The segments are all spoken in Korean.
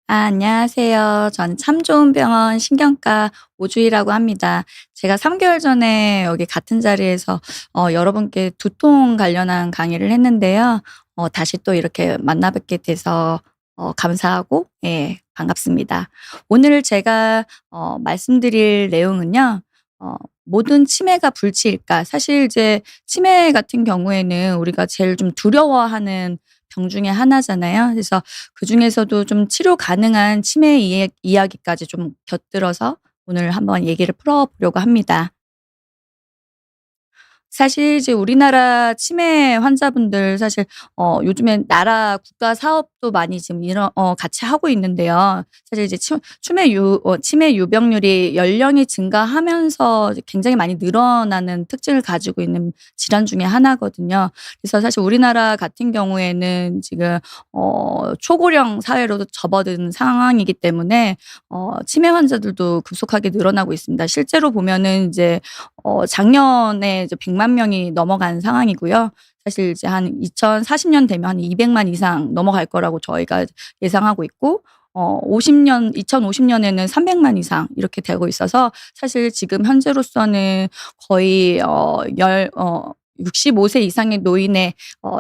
안녕하세요. 저는 참 좋은 병원 신경과 오주희라고 합니다. 제가 3 개월 전에 여기 같은 자리에서 여러분께 두통 관련한 강의를 했는데요. 다시 또 이렇게 만나 뵙게 돼서 감사하고 예 반갑습니다. 오늘 제가 말씀드릴 내용은요. 어 '모든 치매가 불치일까?' 사실 이제 치매 같은 경우에는 우리가 제일 좀 두려워하는 병 중에 하나잖아요. 그래서 그중에서도 좀 치료 가능한 치매 이야기까지 좀 곁들여서 오늘 한번 얘기를 풀어 보려고 합니다. 사실 이제 우리나라 치매 환자분들 사실 요즘엔 나라 국가 사업도 많이 지금 같이 하고 있는데요. 사실 이제 치매 유병률이 연령이 증가하면서 이제 굉장히 많이 늘어나는 특징을 가지고 있는 질환 중에 하나거든요. 그래서 사실 우리나라 같은 경우에는 지금 초고령 사회로 접어든 상황이기 때문에 치매 환자들도 급속하게 늘어나고 있습니다. 실제로 보면은 이제 작년에 이제 1 0 0 명이 넘어간 상황이고요. 사실 이제 한 2040년 되면 한 200만 이상 넘어갈 거라고 저희가 예상하고 있고 2050 년에는 300만 이상 이렇게 되고 있어서 사실 지금 현재로서는 거의 65세 이상의 노인의 어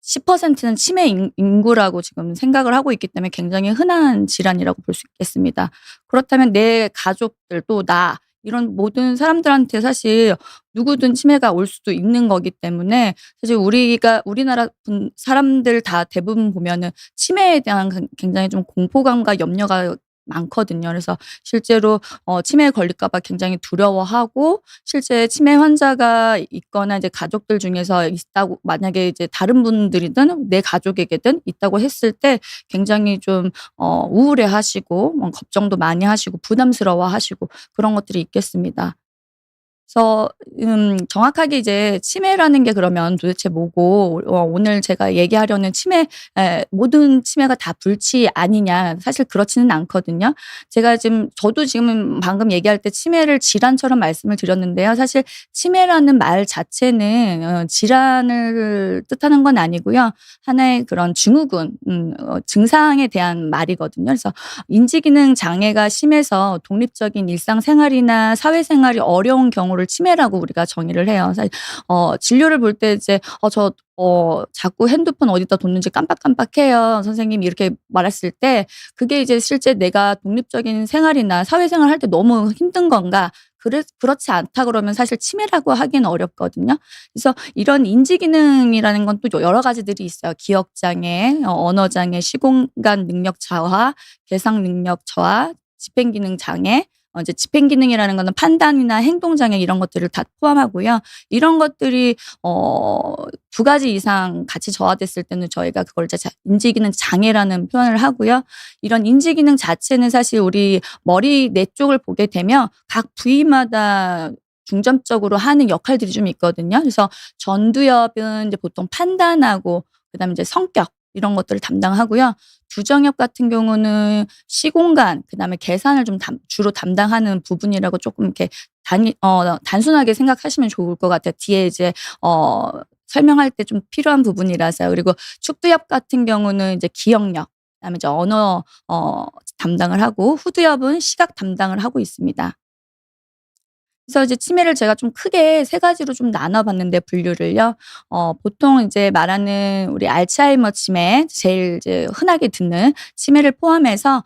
10%는 치매 인구라고 지금 생각을 하고 있기 때문에 굉장히 흔한 질환이라고 볼 수 있겠습니다. 그렇다면 내 가족들 또 나 이런 모든 사람들한테 사실 누구든 치매가 올 수도 있는 거기 때문에 사실 우리나라 사람들 다 대부분 보면은 치매에 대한 굉장히 좀 공포감과 염려가 많거든요. 그래서 실제로 치매에 걸릴까 봐 굉장히 두려워하고 실제 치매 환자가 있거나 이제 가족들 중에서 있다고 만약에 이제 다른 분들이든 내 가족에게든 있다고 했을 때 굉장히 좀 우울해하시고 걱정도 많이 하시고 부담스러워하시고 그런 것들이 있겠습니다. 그래서 정확하게 이제 치매라는 게 그러면 도대체 뭐고 오늘 제가 얘기하려는 모든 치매가 다 불치 아니냐 사실 그렇지는 않거든요. 저도 지금 방금 얘기할 때 치매를 질환처럼 말씀을 드렸는데요. 사실 치매라는 말 자체는 질환을 뜻하는 건 아니고요. 하나의 그런 증후군 증상에 대한 말이거든요. 그래서 인지기능 장애가 심해서 독립적인 일상생활이나 사회생활이 어려운 경우를 치매라고 우리가 정의를 해요. 사실 진료를 볼 때 이제 자꾸 핸드폰 어디다 뒀는지 깜빡깜빡해요. 선생님." 이렇게 말했을 때 그게 이제 실제 내가 독립적인 생활이나 사회생활 할 때 너무 힘든 건가? 그렇지 않다 그러면 사실 치매라고 하기는 어렵거든요. 그래서 이런 인지 기능이라는 건 또 여러 가지들이 있어요. 기억 장애, 언어 장애, 시공간 능력 저하, 계산 능력 저하, 집행 기능 장애, 이제 집행 기능이라는 거는 판단이나 행동 장애 이런 것들을 다 포함하고요. 이런 것들이 2 가지 이상 같이 저하됐을 때는 저희가 그걸 이제 인지 기능 장애라는 표현을 하고요. 이런 인지 기능 자체는 사실 우리 머리 뇌 쪽을 보게 되면 각 부위마다 중점적으로 하는 역할들이 좀 있거든요. 그래서 전두엽은 이제 보통 판단하고 그다음에 이제 성격 이런 것들을 담당하고요. 부정엽 같은 경우는 시공간 그다음에 계산을 좀 주로 담당하는 부분이라고 쪼끔 이렇게 단순하게 생각하시면 좋을 것 같아요. 뒤에 이제 설명할 때 좀 필요한 부분이라서요. 그리고 축두엽 같은 경우는 이제 기억력 그다음에 이제 언어 담당을 하고 후두엽은 시각 담당을 하고 있습니다. 그래서 이제 치매를 제가 좀 크게 3 가지로 좀 나눠 봤는데 분류를요. 보통 이제 말하는 우리 알츠하이머 치매 제일 이제 흔하게 듣는 치매를 포함해서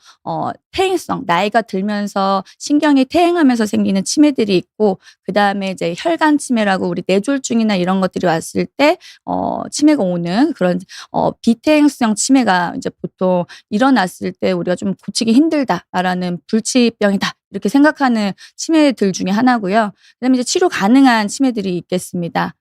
퇴행성 나이가 들면서 신경이 퇴행하면서 생기는 치매들이 있고 그다음에 이제 혈관 치매라고 우리 뇌졸중이나 이런 것들이 왔을 때 치매가 오는 그런 비퇴행성 치매가 이제 보통 일어났을 때 우리가 좀 '고치기 힘들다. 말하는 불치병이다.' 이렇게 생각하는 치매들 중에 하나고요. 그다음에 이제 치료 가능한 치매들이 있겠습니다.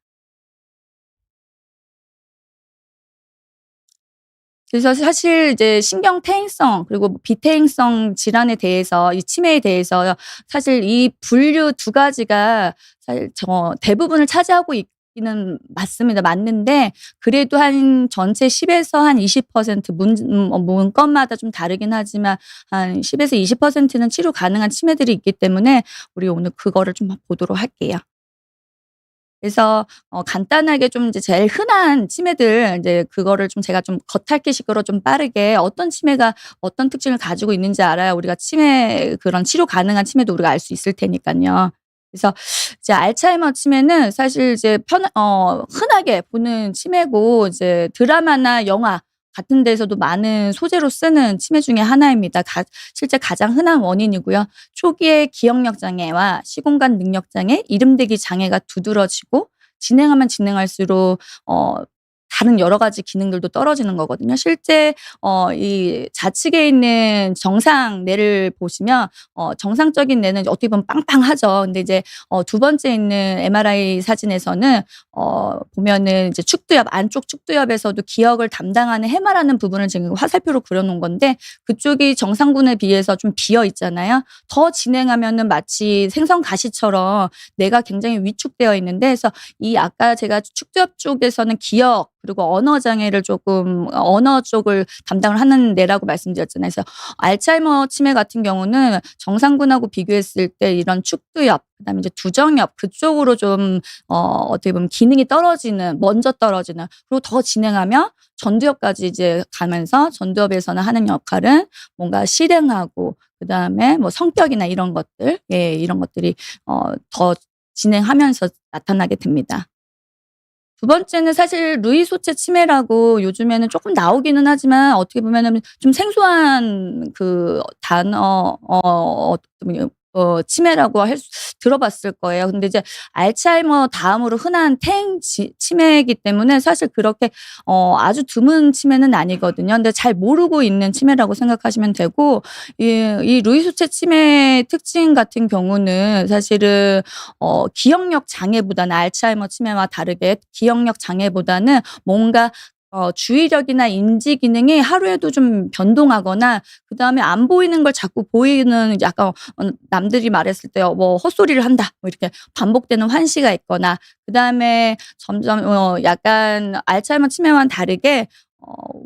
그래서 사실 이제 신경퇴행성 그리고 뭐 비퇴행성 질환에 대해서 이 치매에 대해서 사실 이 분류 2 가지가 사실 대부분을 차지하고 있기는 맞습니다. 맞는데 그래도 한 전체 10 에서 한 20% 문건마다 좀 다르긴 하지만 한 10 에서 20%는 치료 가능한 치매들이 있기 때문에 우리 오늘 그거를 좀 보도록 할게요. 그래서 간단하게 좀 이제 제일 흔한 치매들 인제 그거를 좀 제가 좀 겉핥기식으로 좀 빠르게 어떤 치매가 어떤 특징을 가지고 있는지 알아야 우리가 치매 그런 치료 가능한 치매도 우리가 알 수 있을 테니깐요. 그래서 이제 알츠하이머 치매는 사실 이제 흔하게 보는 치매고 이제 드라마나 영화 같은 데서도 많은 소재로 쓰는 치매 중에 하나입니다. 실제 가장 흔한 원인이고요. 초기에 기억력 장애와 시공간 능력 장애, 이름대기 장애가 두드러지고 진행하면 진행할수록 다른 여러 가지 기능들도 떨어지는 거거든요. 실제 이 좌측에 있는 정상 뇌를 보시면 정상적인 뇌는 어떻게 보면 빵빵하죠. 근데 이제 두 번째 있는 MRI 사진에서는 보면은 이제 축두엽 안쪽 축두엽에서도 기억을 담당하는 해마라는 부분을 지금 화살표로 그려 놓은 건데 그쪽이 정상군에 비해서 좀 비어 있잖아요. 더 진행하면은 마치 생선 가시처럼 뇌가 굉장히 위축되어 있는데 그래서 이 아까 제가 축두엽 쪽에서는 기억 그리고 언어 장애를 조금 언어 쪽을 담당을 하는 뇌라고 말씀드렸잖아요. 그래서 알츠하이머 치매 같은 경우는 정상군하고 비교했을 때 이런 축두엽 그다음에 이제 두정엽 그쪽으로 좀 어떻게 보면 기능이 떨어지는 먼저 떨어지는 그리고 더 진행하면 전두엽까지 이제 가면서 전두엽에서는 하는 역할은 뭔가 실행하고 그다음에 뭐 성격이나 이런 것들 이런 것들이 더 진행하면서 나타나게 됩니다. 두 번째는 사실 루이 소체 치매라고 요즘에는 쪼끔 나오기는 하지만 어떻게 보면은 좀 생소한 그 단어 어떤 치매라고 할 수 들어봤을 거예요. 근데 이제 알츠하이머 다음으로 흔한 치매이기 때문에 사실 그렇게 아주 드문 치매는 아니거든요. 근데 잘 모르고 있는 치매라고 생각하시면 되고 이 루이 소체 치매의 특징 같은 경우는 사실은 기억력 장애보다는 알츠하이머 치매와 다르게 기억력 장애보다는 뭔가 주의력이나 인지 기능이 하루에도 좀 변동하거나 그다음에 안 보이는 걸 자꾸 보이는 약간 남들이 말했을 때 뭐 헛소리를 한다 뭐 이렇게 반복되는 환시가 있거나 그다음에 점점 약간 알츠하이머 치매와는 다르게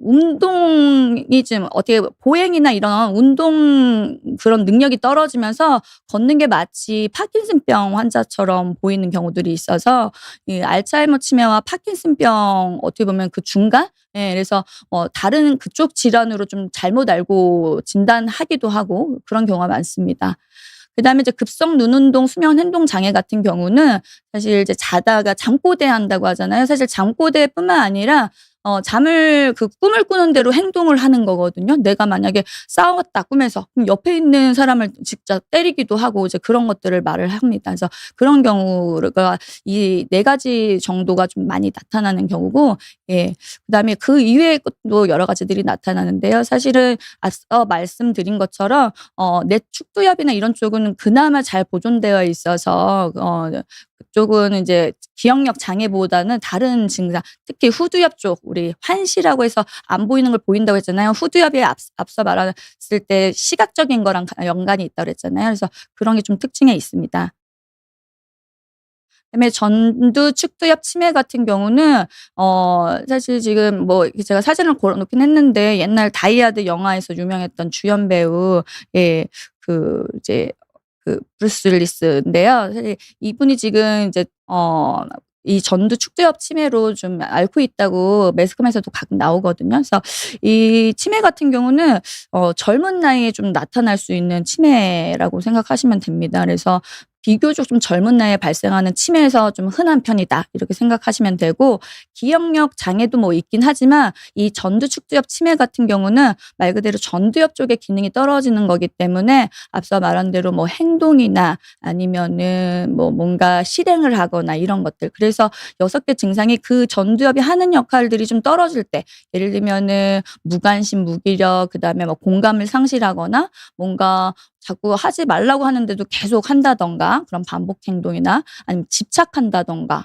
운동이 좀 어떻게 보행이나 이런 운동 그런 능력이 떨어지면서 걷는 게 마치 파킨슨병 환자처럼 보이는 경우들이 있어서 이 알츠하이머 치매와 파킨슨병 어떻게 보면 그 중간? 그래서 다른 그쪽 질환으로 좀 잘못 알고 진단하기도 하고 그런 경우가 많습니다. 그다음에 이제 급성 눈운동 수면 행동 장애 같은 경우는 사실 이제 자다가 잠꼬대 한다고 하잖아요. 사실 잠꼬대뿐만 아니라 잠을 그 꿈을 꾸는 대로 행동을 하는 거거든요. 내가 만약에 싸웠다 꿈에서 그럼 옆에 있는 사람을 직접 때리기도 하고 이제 그런 것들을 말을 합니다. 그래서 그런 경우가 이 4 가지 정도가 좀 많이 나타나는 경우고 그다음에 그 이외의 것도 여러 가지들이 나타나는데요. 사실은 앞서 말씀드린 것처럼 뇌 축두엽이나 이런 쪽은 그나마 잘 보존되어 있어서 그쪽은 인제 기억력 장애보다는 다른 증상 특히 후두엽 쪽 우리 환시라고 해서 안 보이는 걸 보인다고 했잖아요. 후두엽이 앞서 말했을 때 시각적인 거랑 연관이 있다고 그랬잖아요. 그래서 그런 게 좀 특징에 있습니다. 그다음에 전두 축두엽 치매 같은 경우는 사실 지금 뭐 이렇게 제가 사진을 걸어 놓긴 했는데 옛날 다이아드 영화에서 유명했던 주연 배우 이제 브루스 윌리스인데요. 사실 이분이 지금 이제 이 전두 축두엽 치매로 좀 앓고 있다고 매스컴에서도 가끔 나오거든요. 그래서 이 치매 같은 경우는 젊은 나이에 좀 나타날 수 있는 치매라고 생각하시면 됩니다. 그래서 비교적 좀 젊은 나이에 발생하는 치매에서 좀 흔한 편이다. 이렇게 생각하시면 되고 기억력 장애도 뭐 있긴 하지만 이 전두 축두엽 치매 같은 경우는 말 그대로 전두엽 쪽의 기능이 떨어지는 거기 때문에 앞서 말한 대로 뭐 행동이나 아니면은 뭐 뭔가 실행을 하거나 이런 것들. 그래서 6개 증상이 그 전두엽이 하는 역할들이 좀 떨어질 때 예를 들면은 무관심, 무기력 그다음에 뭐 공감을 상실하거나 뭔가 자꾸 하지 말라고 하는데도 계속 한다든가 그런 반복 행동이나 아니면 집착한다든가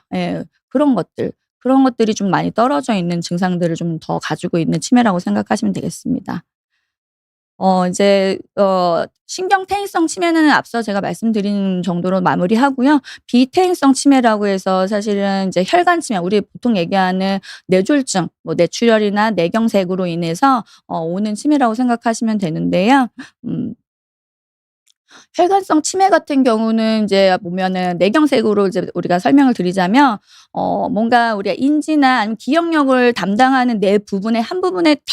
그런 것들. 그런 것들이 좀 많이 떨어져 있는 증상들을 좀 더 가지고 있는 치매라고 생각하시면 되겠습니다. 이제 신경퇴행성 치매는 앞서 제가 말씀드린 정도로 마무리하고요. 비퇴행성 치매라고 해서 사실은 이제 혈관 치매 우리 보통 얘기하는 뇌졸중 뭐 뇌출혈이나 뇌경색으로 인해서 오는 치매라고 생각하시면 되는데요. 음 혈관성 치매 같은 경우는 인제 보면은 뇌경색으로 이제 우리가 설명을 드리자면 뭔가 우리가 인지나 아니면 기억력을 담당하는 뇌 부분의 한 부분에 탁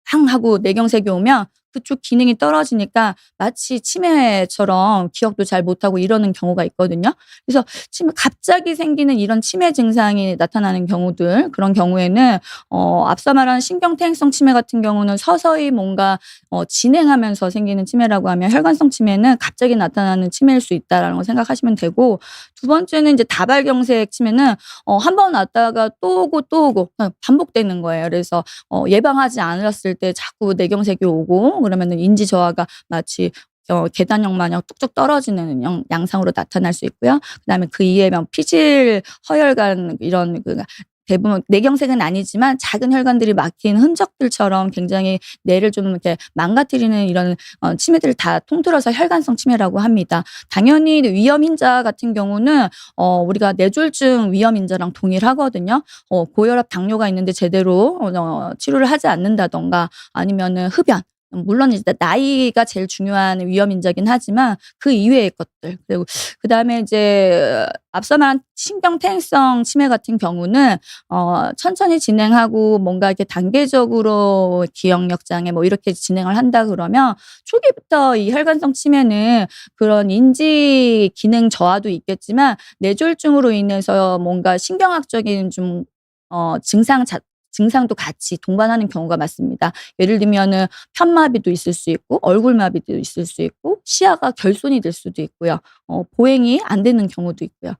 팡 하고 뇌경색이 오면 그쪽 기능이 떨어지니까 마치 치매처럼 기억도 잘 못하고 이러는 경우가 있거든요. 그래서 치매 갑자기 생기는 이런 치매 증상이 나타나는 경우들, 그런 경우에는 앞서 말한 신경퇴행성 치매 같은 경우는 서서히 뭔가 진행하면서 생기는 치매라고 하면, 혈관성 치매는 갑자기 나타나는 치매일 수 있다라는 걸 생각하시면 되고, 두 번째는 이제 다발경색 치매는 한 번 왔다가 또 오고 또 오고 그냥 반복되는 거예요. 그래서 예방하지 않았을 때 자꾸 뇌경색이 오고, 그러면은 인지 저하가 마치 계단형 마냥 뚝뚝 떨어지는 양상으로 나타날 수 있고요. 그다음에 그 이외에 피질 허혈관 이런 대부분 뇌경색은 아니지만 작은 혈관들이 막힌 흔적들처럼 굉장히 뇌를 좀 이렇게 망가뜨리는 이런 치매들을 다 통틀어서 혈관성 치매라고 합니다. 당연히 위험 인자 같은 경우는 우리가 뇌졸중 위험 인자랑 동일하거든요. 고혈압 당뇨가 있는데 제대로 치료를 하지 않는다든가, 아니면은 흡연, 물론 이제 나이가 제일 중요한 위험 인자긴 하지만 그 이외의 것들, 그리고 그다음에 이제 앞서 말한 신경퇴행성 치매 같은 경우는 천천히 진행하고 뭔가 이렇게 단계적으로 기억력 장애 뭐 이렇게 진행을 한다 그러면, 초기부터 이 혈관성 치매는 그런 인지 기능 저하도 있겠지만 뇌졸중으로 인해서 뭔가 신경학적인 좀 증상도 같이 동반하는 경우가 많습니다. 예를 들면은 편마비도 있을 수 있고, 얼굴마비도 있을 수 있고, 시야가 결손이 될 수도 있고요. 보행이 안 되는 경우도 있고요.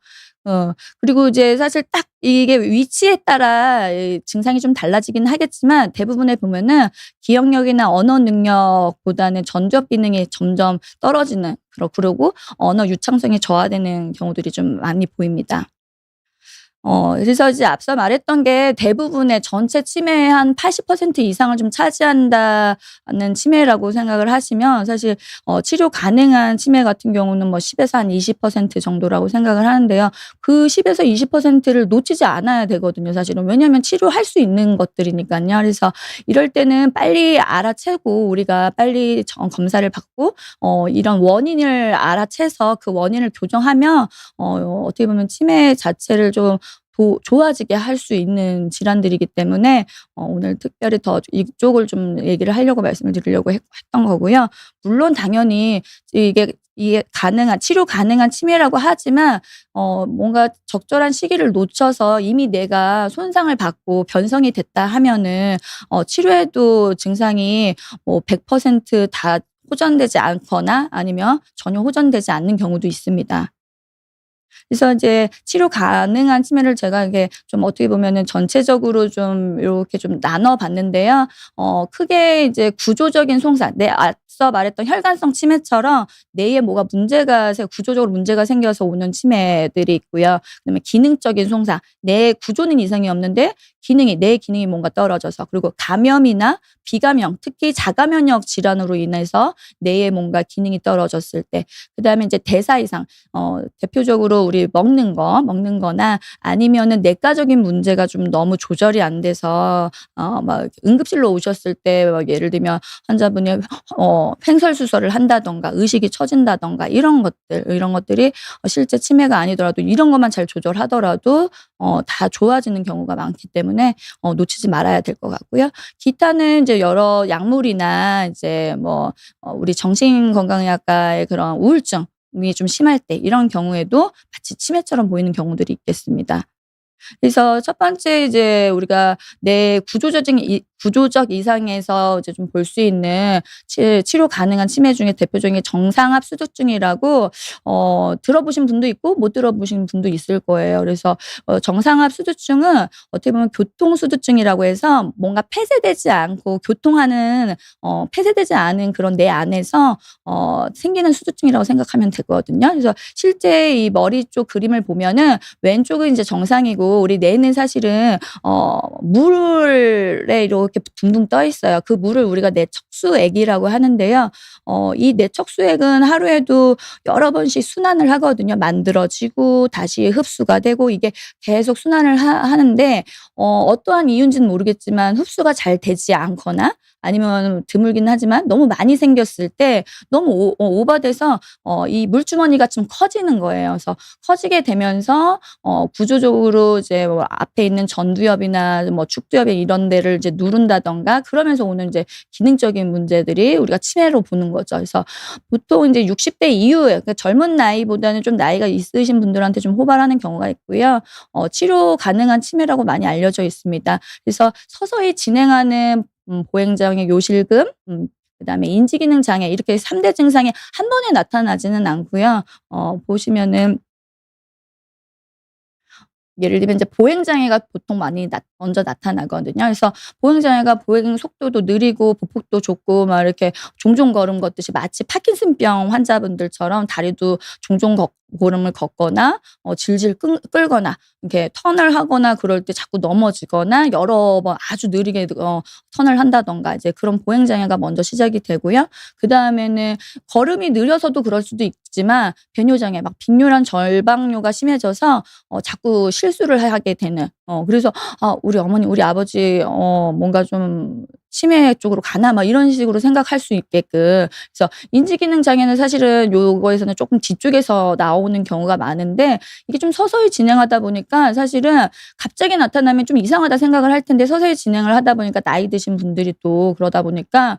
그리고 이제 사실 딱 이게 위치에 따라 이 증상이 좀 달라지긴 하겠지만, 대부분에 보면은 기억력이나 언어 능력보다는 전두엽 기능이 점점 떨어지는, 그러고 언어 유창성이 저하되는 경우들이 좀 많이 보입니다. 그래서 이제 앞서 말했던 게 대부분의 전체 치매의 한 80% 이상을 좀 차지한다는 치매라고 생각을 하시면, 사실 치료 가능한 치매 같은 경우는 뭐 10 에서 한 20% 정도라고 생각을 하는데요. 그 10 에서 20%를 놓치지 않아야 되거든요, 사실은. 왜냐하면 치료할 수 있는 것들이니깐요. 그래서 이럴 때는 빨리 알아채고, 우리가 빨리 검사를 받고 이런 원인을 알아채서 그 원인을 교정하면 어떻게 보면 치매 자체를 좀 좋아지게 할 수 있는 질환들이기 때문에 오늘 특별히 더 이쪽을 좀 얘기를 하려고 말씀을 드리려고 했던 거고요. 물론 당연히 이게 치료 가능한 치매라고 하지만 뭔가 적절한 시기를 놓쳐서 이미 내가 손상을 받고 변성이 됐다 하면은 치료해도 증상이 뭐 100% 다 호전되지 않거나 아니면 전혀 호전되지 않는 경우도 있습니다. 그래서 이제 치료 가능한 치매를 제가 이게 좀 어떻게 보면은 전체적으로 좀 요렇게 좀 나눠 봤는데요. 크게 이제 구조적인 손상, 앞서 말했던 혈관성 치매처럼 뇌에 뭐가 구조적으로 문제가 생겨서 오는 치매들이 있고요. 그다음에 기능적인 손상, 뇌 구조는 이상이 없는데 뇌 기능이 뭔가 떨어져서, 그리고 감염이나 비감염, 특히 자가면역 질환으로 인해서 뇌에 뭔가 기능이 떨어졌을 때, 그다음에 이제 대사 이상, 대표적으로 우리 먹는 거나 아니면은 내과적인 문제가 좀 너무 조절이 안 돼서 막 응급실로 오셨을 때 막 예를 들면 환자분이 횡설수설을 한다든가 의식이 처진다든가 이런 것들이 실제 치매가 아니더라도 이런 것만 잘 조절하더라도 다 좋아지는 경우가 많기 때문에 놓치지 말아야 될 것 같고요. 기타는 이제 여러 약물이나 이제 뭐 우리 정신건강의학과의 그런 우울증이 좀 심할 때, 이런 경우에도 마치 치매처럼 보이는 경우들이 있겠습니다. 그래서 첫 번째 이제 우리가 뇌 구조적 이상에서 이제 좀 볼 수 있는 치료 가능한 치매 중에 대표적인 게 정상압 수두증이라고, 들어보신 분도 있고 못 들어보신 분도 있을 거예요. 그래서 정상압 수두증은 어떻게 보면 교통수두증이라고 해서 뭔가 폐쇄되지 않은 그런 뇌 안에서 생기는 수두증이라고 생각하면 되거든요. 그래서 실제 이 머리 쪽 그림을 보면은 왼쪽은 이제 정상이고, 우리 뇌는 사실은 물에 이렇게 둥둥 떠 있어요. 그 물을 우리가 뇌척수액이라고 하는데요. 이 뇌척수액은 하루에도 여러 번씩 순환을 하거든요. 만들어지고 다시 흡수가 되고, 이게 계속 순환을 하는데 어떠한 이유인지는 모르겠지만 흡수가 잘 되지 않거나 아니면 드물긴 하지만 너무 많이 생겼을 때 너무 오버돼서 이 물주머니가 좀 커지는 거예요. 그래서 커지게 되면서 구조적으로 이제 뭐 앞에 있는 전두엽이나 뭐 축두엽 이런 데를 이제 누른다든가 그러면서 오는 이제 기능적인 문제들이 우리가 치매로 보는 거죠. 그래서 보통 인제 60대 이후에 그러니까 젊은 나이보다는 좀 나이가 있으신 분들한테 좀 호발하는 경우가 있고요. 치료 가능한 치매라고 많이 알려져 있습니다. 그래서 서서히 진행하는 보행장애 요실금 그다음에 인지기능 장애 이렇게 3대 증상이 한 번에 나타나지는 않고요. 보시면은 예를 들면 이제 보행장애가 보통 많이 먼저 나타나거든요. 그래서 보행장애가 보행 속도도 느리고 보폭도 좁고 막 이렇게 종종 걸음 걷듯이 마치 파킨슨병 환자분들처럼 다리도 종종 걸음을 걷거나 질질 끌거나 이렇게 턴을 하거나 그럴 때 자꾸 넘어지거나 여러 번 아주 느리게 턴을 한다든가 이제 그런 보행장애가 먼저 시작이 되고요. 그다음에는 걸음이 느려서도 그럴 수도 있지만 배뇨장애 막 빈뇨랑 절박뇨가 심해져서 자꾸 실수를 하게 되는 그래서 '아 우리 어머니 우리 아버지 뭔가 좀 치매 쪽으로 가나?' 막 이런 식으로 생각할 수 있게끔 그래서 인지기능 장애는 사실은 요거에서는 쪼끔 뒤쪽에서 나오는 경우가 많은데 이게 좀 서서히 진행하다 보니까 사실은 갑자기 나타나면 좀 이상하다 생각을 할 텐데 서서히 진행을 하다 보니까 나이 드신 분들이 또 그러다 보니까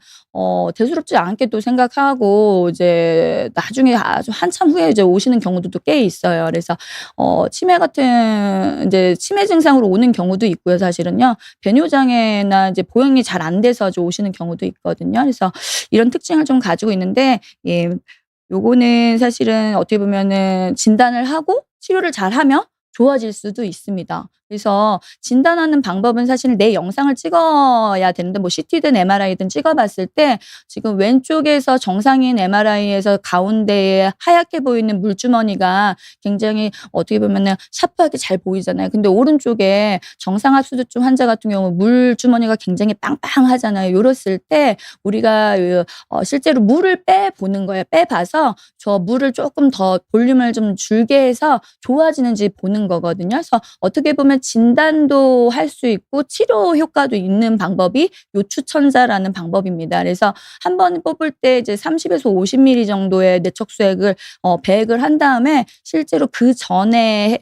대수롭지 않게 또 생각하고 이제 나중에 아주 한참 후에 이제 오시는 경우들도 꽤 있어요. 그래서 치매 같은 인제 치매 증상으로 오는 경우도 있고요 사실은요. 배뇨장애나 이제 보행이 잘 안 돼서 좀 오시는 경우도 있거든요. 그래서 이런 특징을 좀 가지고 있는데 예 요거는 사실은 어떻게 보면은 진단을 하고 치료를 잘하면 좋아질 수도 있습니다. 그래서 진단하는 방법은 사실 내 영상을 찍어야 되는데 뭐 CT든 MRI든 찍어 봤을 때 지금 왼쪽에서 정상인 MRI에서 가운데에 하얗게 보이는 물주머니가 굉장히 어떻게 보면은 샤프하게 잘 보이잖아요. 근데 오른쪽에 정상합수두증 환자 같은 경우 물주머니가 굉장히 빵빵하잖아요. 요랬을 때 우리가 실제로 물을 빼 보는 거예요. 빼 봐서 저 물을 쪼끔 더 볼륨을 좀 줄게 해서 좋아지는지 보는 거거든요. 그래서 어떻게 보면 진단도 할 수 있고 치료 효과도 있는 방법이 요추천자라는 방법입니다. 그래서 한 번 뽑을 때 이제 30에서 50 밀리 정도의 뇌척수액을 배액을 한 다음에 실제로 그전에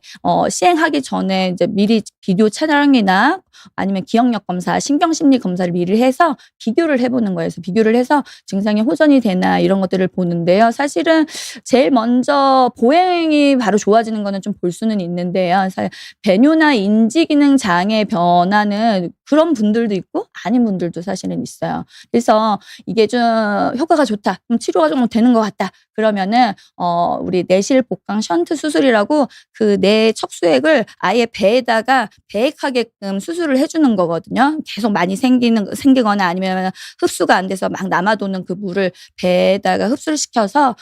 시행하기 전에 이제 미리 비디오 촬영이나 아니면 기억력 검사, 신경심리 검사를 미리 해서 비교를 해 보는 거예요. 그래서 비교를 해서 증상이 호전이 되나 이런 것들을 보는데요. 사실은 제일 먼저 보행이 바로 좋아지는 거는 좀 볼 수는 있는데요. 배뇨나 인지기능 장애 변화는 그런 분들도 있고 아닌 분들도 사실은 있어요. 그래서 이게 좀 효과가 좋다. 그럼 치료가 좀 되는 것 같다. 그러면은 우리 내실 복강 션트 수술이라고 그 뇌 척수액을 아예 배에다가 배액하게끔 수술을 해 주는 거거든요. 계속 많이 생기거나 아니면 흡수가 안 돼서 막 남아도는 그 물을 배에다가 흡수를 시켜서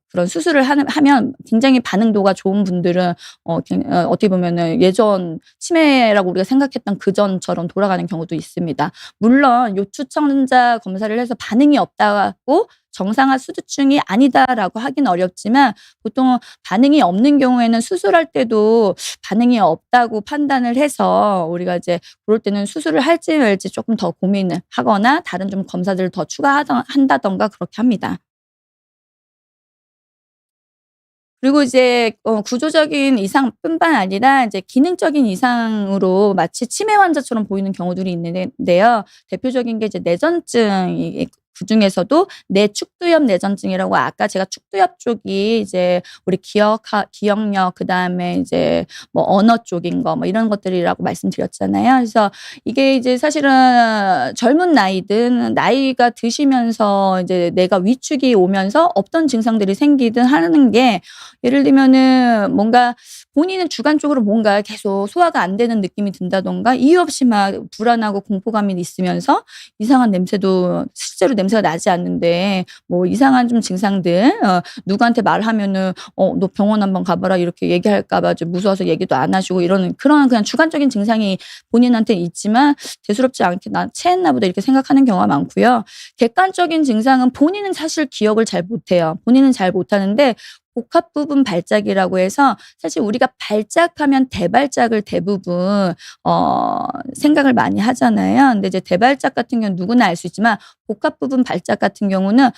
그런 수술을 하면 굉장히 반응도가 좋은 분들은 어떻게 보면은 예전 치매라고 우리가 생각했던 그전처럼 돌아가는 경우도 있습니다. 물론 요추천자 검사를 해서 반응이 없다고 정상화 수두증이 아니다라고 하긴 어렵지만 보통 반응이 없는 경우에는 수술할 때도 반응이 없다고 판단을 해서 우리가 이제 그럴 때는 수술을 할지 말지 조금 더 고민을 하거나 다른 좀 검사들을 더 한다든가 그렇게 합니다. 그리고 이제 구조적인 이상뿐만 아니라 이제 기능적인 이상으로 마치 치매 환자처럼 보이는 경우들이 있는데요. 대표적인 게 이제 뇌전증이 그중에서도 뇌축두엽 뇌전증이라고 아까 제가 축두엽 쪽이 이제 우리 기억력 그다음에 이제 뭐 언어 쪽인 거 뭐 이런 것들이라고 말씀드렸잖아요. 그래서 이게 이제 사실은 젊은 나이든 나이가 드시면서 이제 뇌가 위축이 오면서 없던 증상들이 생기든 하는 게 예를 들면은 뭔가 본인은 주관적으로 뭔가 계속 소화가 안 되는 느낌이 든다든가 이유 없이 막 불안하고 공포감이 있으면서 이상한 냄새도 실제로 냄새가 나지 않는데 뭐 이상한 좀 증상들 누구한테 말하면은 "너 병원 한번 가 봐라." 이렇게 얘기할까 봐 좀 무서워서 얘기도 안 하시고 이러는 그런 그냥 주관적인 증상이 본인한테 있지만 대수롭지 않게 '나 체했나 보다.' 이렇게 생각하는 경우가 많고요. 객관적인 증상은 본인은 사실 기억을 잘 못해요. 본인은 잘 못하는데 복합 부분 발작이라고 해서 사실 우리가 발작하면 대발작을 대부분 생각을 많이 하잖아요. 근데 이제 대발작 같은 경우는 누구나 알 수 있지만 복합 부분 발작 같은 경우는 막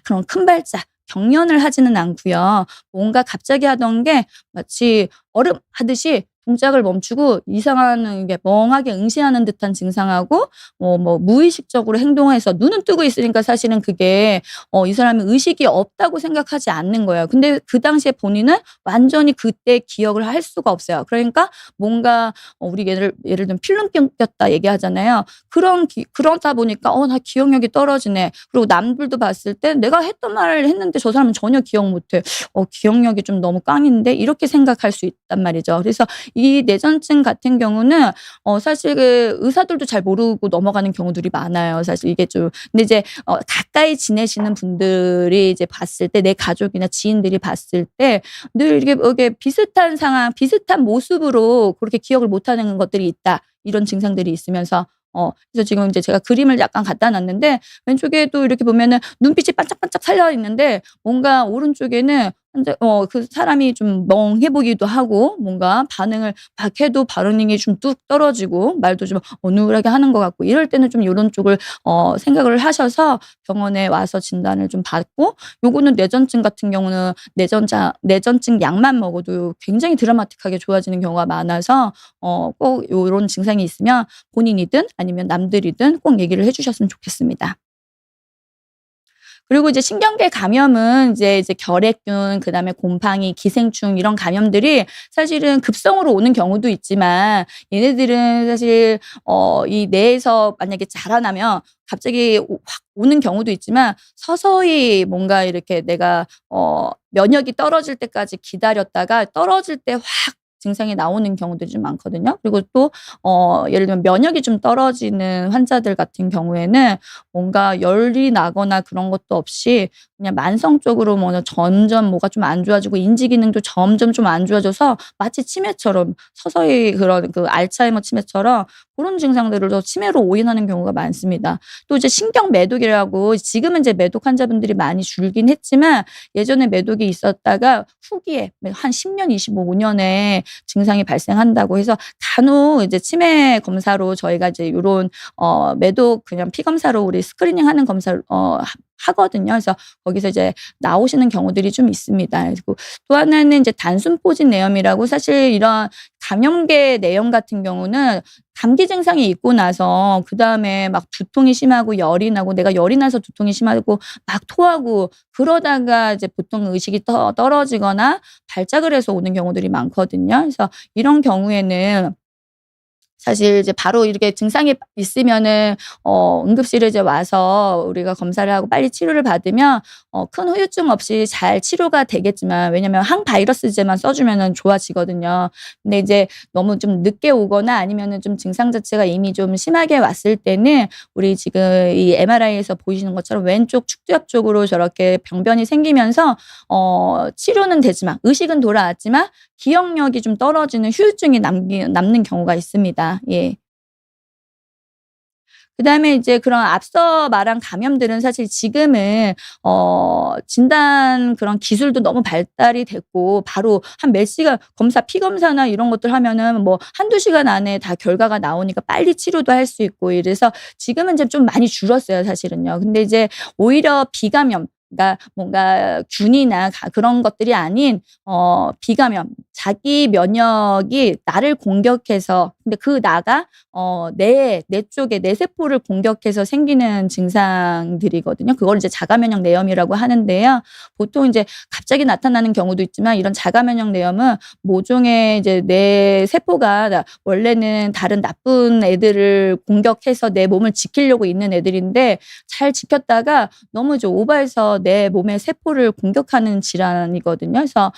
그런 큰 발작 경련을 하지는 않고요. 뭔가 갑자기 하던 게 마치 얼음 하듯이 동작을 멈추고 이상한 게 멍하게 응시하는 듯한 증상하고 무의식적으로 행동해서 눈은 뜨고 있으니까 사실은 그게 이 사람이 의식이 없다고 생각하지 않는 거예요. 근데 그 당시에 본인은 완전히 그때 기억을 할 수가 없어요. 그러니까 뭔가 우리 예를 들면 필름 끊겼다 얘기하잖아요. 그러다 보니까 나 기억력이 떨어지네. 그리고 남들도 봤을 때 내가 했던 말을 했는데 저 사람은 전혀 기억 못 해. 기억력이 좀 너무 깡인데 이렇게 생각할 수 있단 말이죠. 그래서 이 뇌전증 같은 경우는 사실 그 의사들도 잘 모르고 넘어가는 경우들이 많아요. 사실 이게 좀 근데 이제 가까이 지내시는 분들이 이제 봤을 때 내 가족이나 지인들이 봤을 때 늘 이게 비슷한 상황, 비슷한 모습으로 그렇게 기억을 못하는 것들이 있다. 이런 증상들이 있으면서 그래서 지금 이제 제가 그림을 약간 갖다 놨는데 왼쪽에도 이렇게 보면은 눈빛이 반짝반짝 살려 있는데 뭔가 오른쪽에는 현재 그 사람이 좀 멍해 보기도 하고 뭔가 반응을 막 해도 반응이 좀 뚝 떨어지고 말도 좀 어눌하게 하는 것 같고 이럴 때는 좀 요런 쪽을 생각을 하셔서 병원에 와서 진단을 좀 받고 요거는 뇌전증 같은 경우는 뇌전증 약만 먹어도 굉장히 드라마틱하게 좋아지는 경우가 많아서 꼭 요런 증상이 있으면 본인이든 아니면 남들이든 꼭 얘기를 해 주셨으면 좋겠습니다. 그리고 이제 신경계 감염은 이제 결핵균 그다음에 곰팡이, 기생충 이런 감염들이 사실은 급성으로 오는 경우도 있지만 얘네들은 사실 이 뇌에서 만약에 자라나면 갑자기 확 오는 경우도 있지만 서서히 뭔가 이렇게 내가 면역이 떨어질 때까지 기다렸다가 떨어질 때 확 증상이 나오는 경우들이 좀 많거든요. 그리고 또 예를 들면 면역이 좀 떨어지는 환자들 같은 경우에는 뭔가 열이 나거나 그런 것도 없이 그냥 만성적으로 점점 뭐가 좀 안 좋아지고 인지 기능도 점점 좀 안 좋아져서 마치 치매처럼 서서히 그런 그 알츠하이머 치매처럼 그런 증상들을 더 치매로 오인하는 경우가 많습니다. 또 이제 신경 매독이라고 지금은 이제 매독 환자분들이 많이 줄긴 했지만 예전에 매독이 있었다가 후기에 한 10년, 25년에 증상이 발생한다고 해서 간혹 이제 치매 검사로 저희가 이제 요런 매독 그냥 피 검사로 우리 스크리닝하는 검사를 하거든요. 그래서 거기서 이제 나오시는 경우들이 좀 있습니다. 그리고 또 하나는 이제 단순 포진 뇌염이라고 사실 이런 감염계 뇌염 같은 경우는 감기 증상이 있고 나서 그다음에 막 두통이 심하고 열이 나고 내가 열이 나서 두통이 심하고 막 토하고 그러다가 이제 보통 의식이 떨어지거나 발작을 해서 오는 경우들이 많거든요. 그래서 이런 경우에는 사실 이제 바로 이렇게 증상이 있으면은 응급실에 이제 와서 우리가 검사를 하고 빨리 치료를 받으면 큰 후유증 없이 잘 치료가 되겠지만 왜냐면 항바이러스제만 써 주면은 좋아지거든요. 근데 이제 너무 좀 늦게 오거나 아니면은 좀 증상 자체가 이미 좀 심하게 왔을 때는 우리 지금 이 MRI에서 보이시는 것처럼 왼쪽 축두엽 쪽으로 저렇게 병변이 생기면서 치료는 되지만 의식은 돌아왔지만 기억력이 좀 떨어지는 후유증이 남는 경우가 있습니다. 예. 그다음에 이제 그런 앞서 말한 감염들은 사실 지금은 진단 그런 기술도 너무 발달이 됐고 바로 한 몇 시간 검사 피 검사나 이런 것들 하면은 뭐 1~2시간 안에 다 결과가 나오니까 빨리 치료도 할 수 있고 이래서 지금은 이제 좀 많이 줄었어요 사실은요. 근데 이제 오히려 비감염 그러니까 뭔가 균이나 그런 것들이 아닌 비감염 자기 면역이 나를 공격해서 근데 그 나가 내 쪽에 내 세포를 공격해서 생기는 증상들이거든요. 그걸 이제 자가면역 뇌염이라고 하는데요. 보통 이제 갑자기 나타나는 경우도 있지만 이런 자가면역 뇌염은 모종의 이제 내 세포가 원래는 다른 나쁜 애들을 공격해서 내 몸을 지키려고 있는 애들인데 잘 지켰다가 너무 이제 오버해서 내 몸의 세포를 공격하는 질환이거든요. 그래서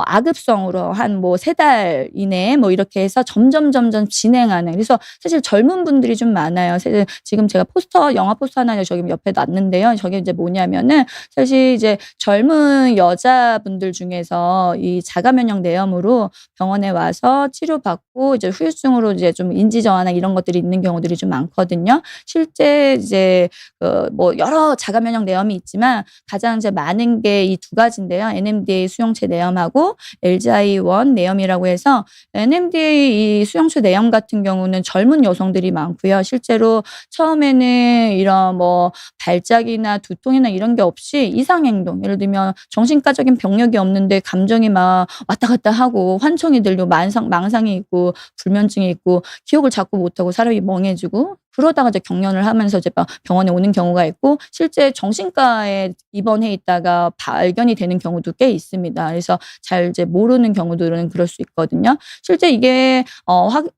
악읍성으로 한 뭐 3달 이내에 뭐 이렇게 해서 점점 진행하는 그래서 사실 젊은 분들이 좀 많아요. 사실 지금 제가 영화 포스터 하나 저기 옆에 놨는데요. 저게 이제 뭐냐면은 사실 이제 젊은 여자분들 중에서 이 자가면역 뇌염으로 병원에 와서 치료받고 이제 후유증으로 이제 좀 인지 저하나 이런 것들이 있는 경우들이 좀 많거든요. 실제 이제 뭐 여러 자가면역 뇌염이 있지만 가장 이제 많은 게 이 두 가지인데요. NMDA 수용체 내염하고 LGI1 내염이라고 해서 NMDA 이 수용체 내염 같은 경우는 젊은 여성들이 많고요. 실제로 처음에는 이런 뭐 발작이나 두통이나 이런 게 없이 이상 행동, 예를 들면 정신과적인 병력이 없는데 감정이 막 왔다 갔다 하고 환청이 들고 망상이 있고 불면증이 있고 기억을 자꾸 못하고 사람이 멍해지고 그러다가 이제 경련을 하면서 이제 병원에 오는 경우가 있고 실제 정신과에 입원해 있다가 발견이 되는 경우도 꽤 있습니다. 그래서 잘 이제 모르는 경우들은 그럴 수 있거든요. 실제 이게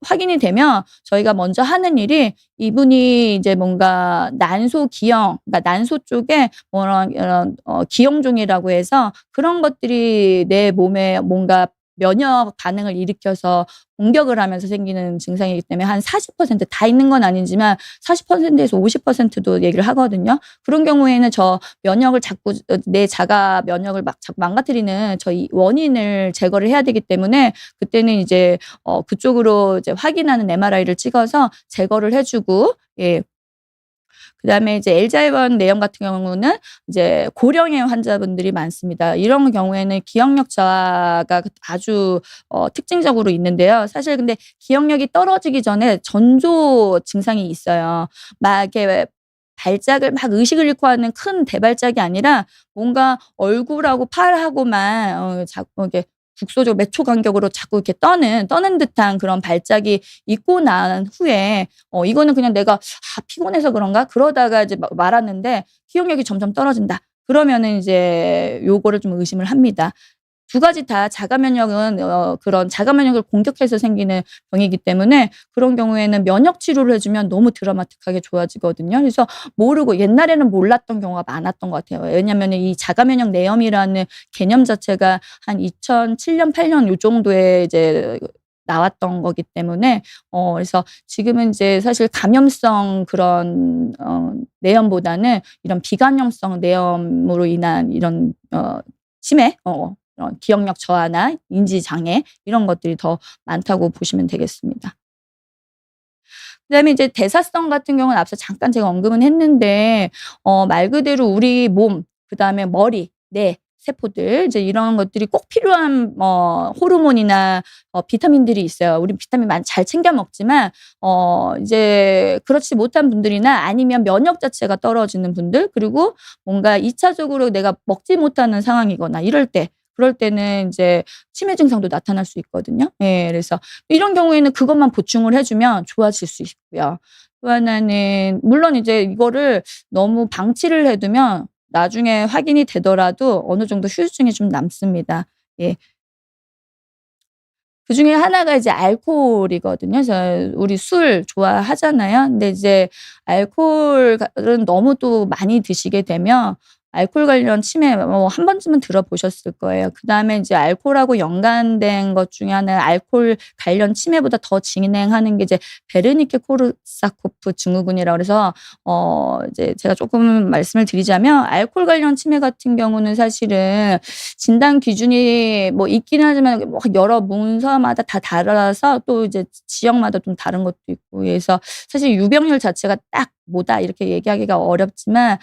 확인이 되면 저희가 먼저 하는 일이 이분이 이제 뭔가 난소 기형, 그러니까 난소 쪽에 뭐런 이런 기형종이라고 해서 그런 것들이 내 몸에 뭔가 면역 반응을 일으켜서 공격을 하면서 생기는 증상이기 때문에 한 40%다 있는 건 아니지만 40%에서 50%도 얘기를 하거든요. 그런 경우에는 저 면역을 자꾸 내 자가 면역을 막 자꾸 망가뜨리는 저 이 원인을 제거를 해야 되기 때문에 그때는 이제 그쪽으로 이제 확인하는 MRI를 찍어서 제거를 해 주고 예. 그다음에 이제 LGI1 내염 같은 경우는 이제 고령의 환자분들이 많습니다. 이런 경우에는 기억력 저하가 아주 특징적으로 있는데요. 사실 근데 기억력이 떨어지기 전에 전조 증상이 있어요. 막 이렇게 발작을 막 의식을 잃고 하는 큰 대발작이 아니라 뭔가 얼굴하고 팔하고만 자꾸 이렇게 국소적으로 몇 초 간격으로 자꾸 이렇게 떠는 듯한 그런 발작이 있고 난 후에 이거는 그냥 내가 '아 피곤해서 그런가?' 그러다가 이제 말았는데 기억력이 점점 떨어진다. 그러면은 이제 요거를 좀 의심을 합니다. 두 가지 다 자가 면역은 그런 자가 면역을 공격해서 생기는 병이기 때문에 그런 경우에는 면역 치료를 해 주면 너무 드라마틱하게 좋아지거든요. 그래서 모르고 옛날에는 몰랐던 경우가 많았던 것 같아요. 왜냐하면은 이 자가 면역 내염이라는 개념 자체가 한 2007년 8년 요 정도에 이제 나왔던 거기 때문에 그래서 지금은 이제 사실 감염성 그런 내염보다는 이런 비감염성 내염으로 인한 이런 치매 기억력 저하나 인지 장애 이런 것들이 더 많다고 보시면 되겠습니다. 그다음에 이제 대사성 같은 경우는 앞서 잠깐 제가 언급은 했는데 말 그대로 우리 몸 그다음에 머리, 뇌 세포들 이제 이런 것들이 꼭 필요한 호르몬이나 비타민들이 있어요. 우리 비타민 많이 잘 챙겨 먹지만 이제 그렇지 못한 분들이나 아니면 면역 자체가 떨어지는 분들 그리고 뭔가 2 차적으로 내가 먹지 못하는 상황이거나 이럴 때 그럴 때는 이제 치매 증상도 나타날 수 있거든요. 예. 그래서 이런 경우에는 그것만 보충을 해 주면 좋아질 수 있고요. 또 하나는 물론 이제 이거를 너무 방치를 해 두면 나중에 확인이 되더라도 어느 정도 후유증이 좀 남습니다. 예. 그중에 하나가 이제 알코올이거든요. 그래서 우리 술 좋아하잖아요. 근데 이제 알코올은 너무 또 많이 드시게 되면 알코올 관련 치매 한 번쯤은 들어보셨을 거예요. 그다음에 이제 알코올하고 연관된 것 중에 하나는 알코올 관련 치매보다 더 진행하는 게 이제 베르니케 코르사코프 증후군이라고 그래서 이제 제가 조금 말씀을 드리자면 알코올 관련 치매 같은 경우는 사실은 진단 기준이 뭐 있긴 하지만 뭐 여러 문서마다 다 달라서 또 이제 지역마다 좀 다른 것도 있고 그래서 사실 유병률 자체가 딱 뭐다 이렇게 얘기하기가 어렵지만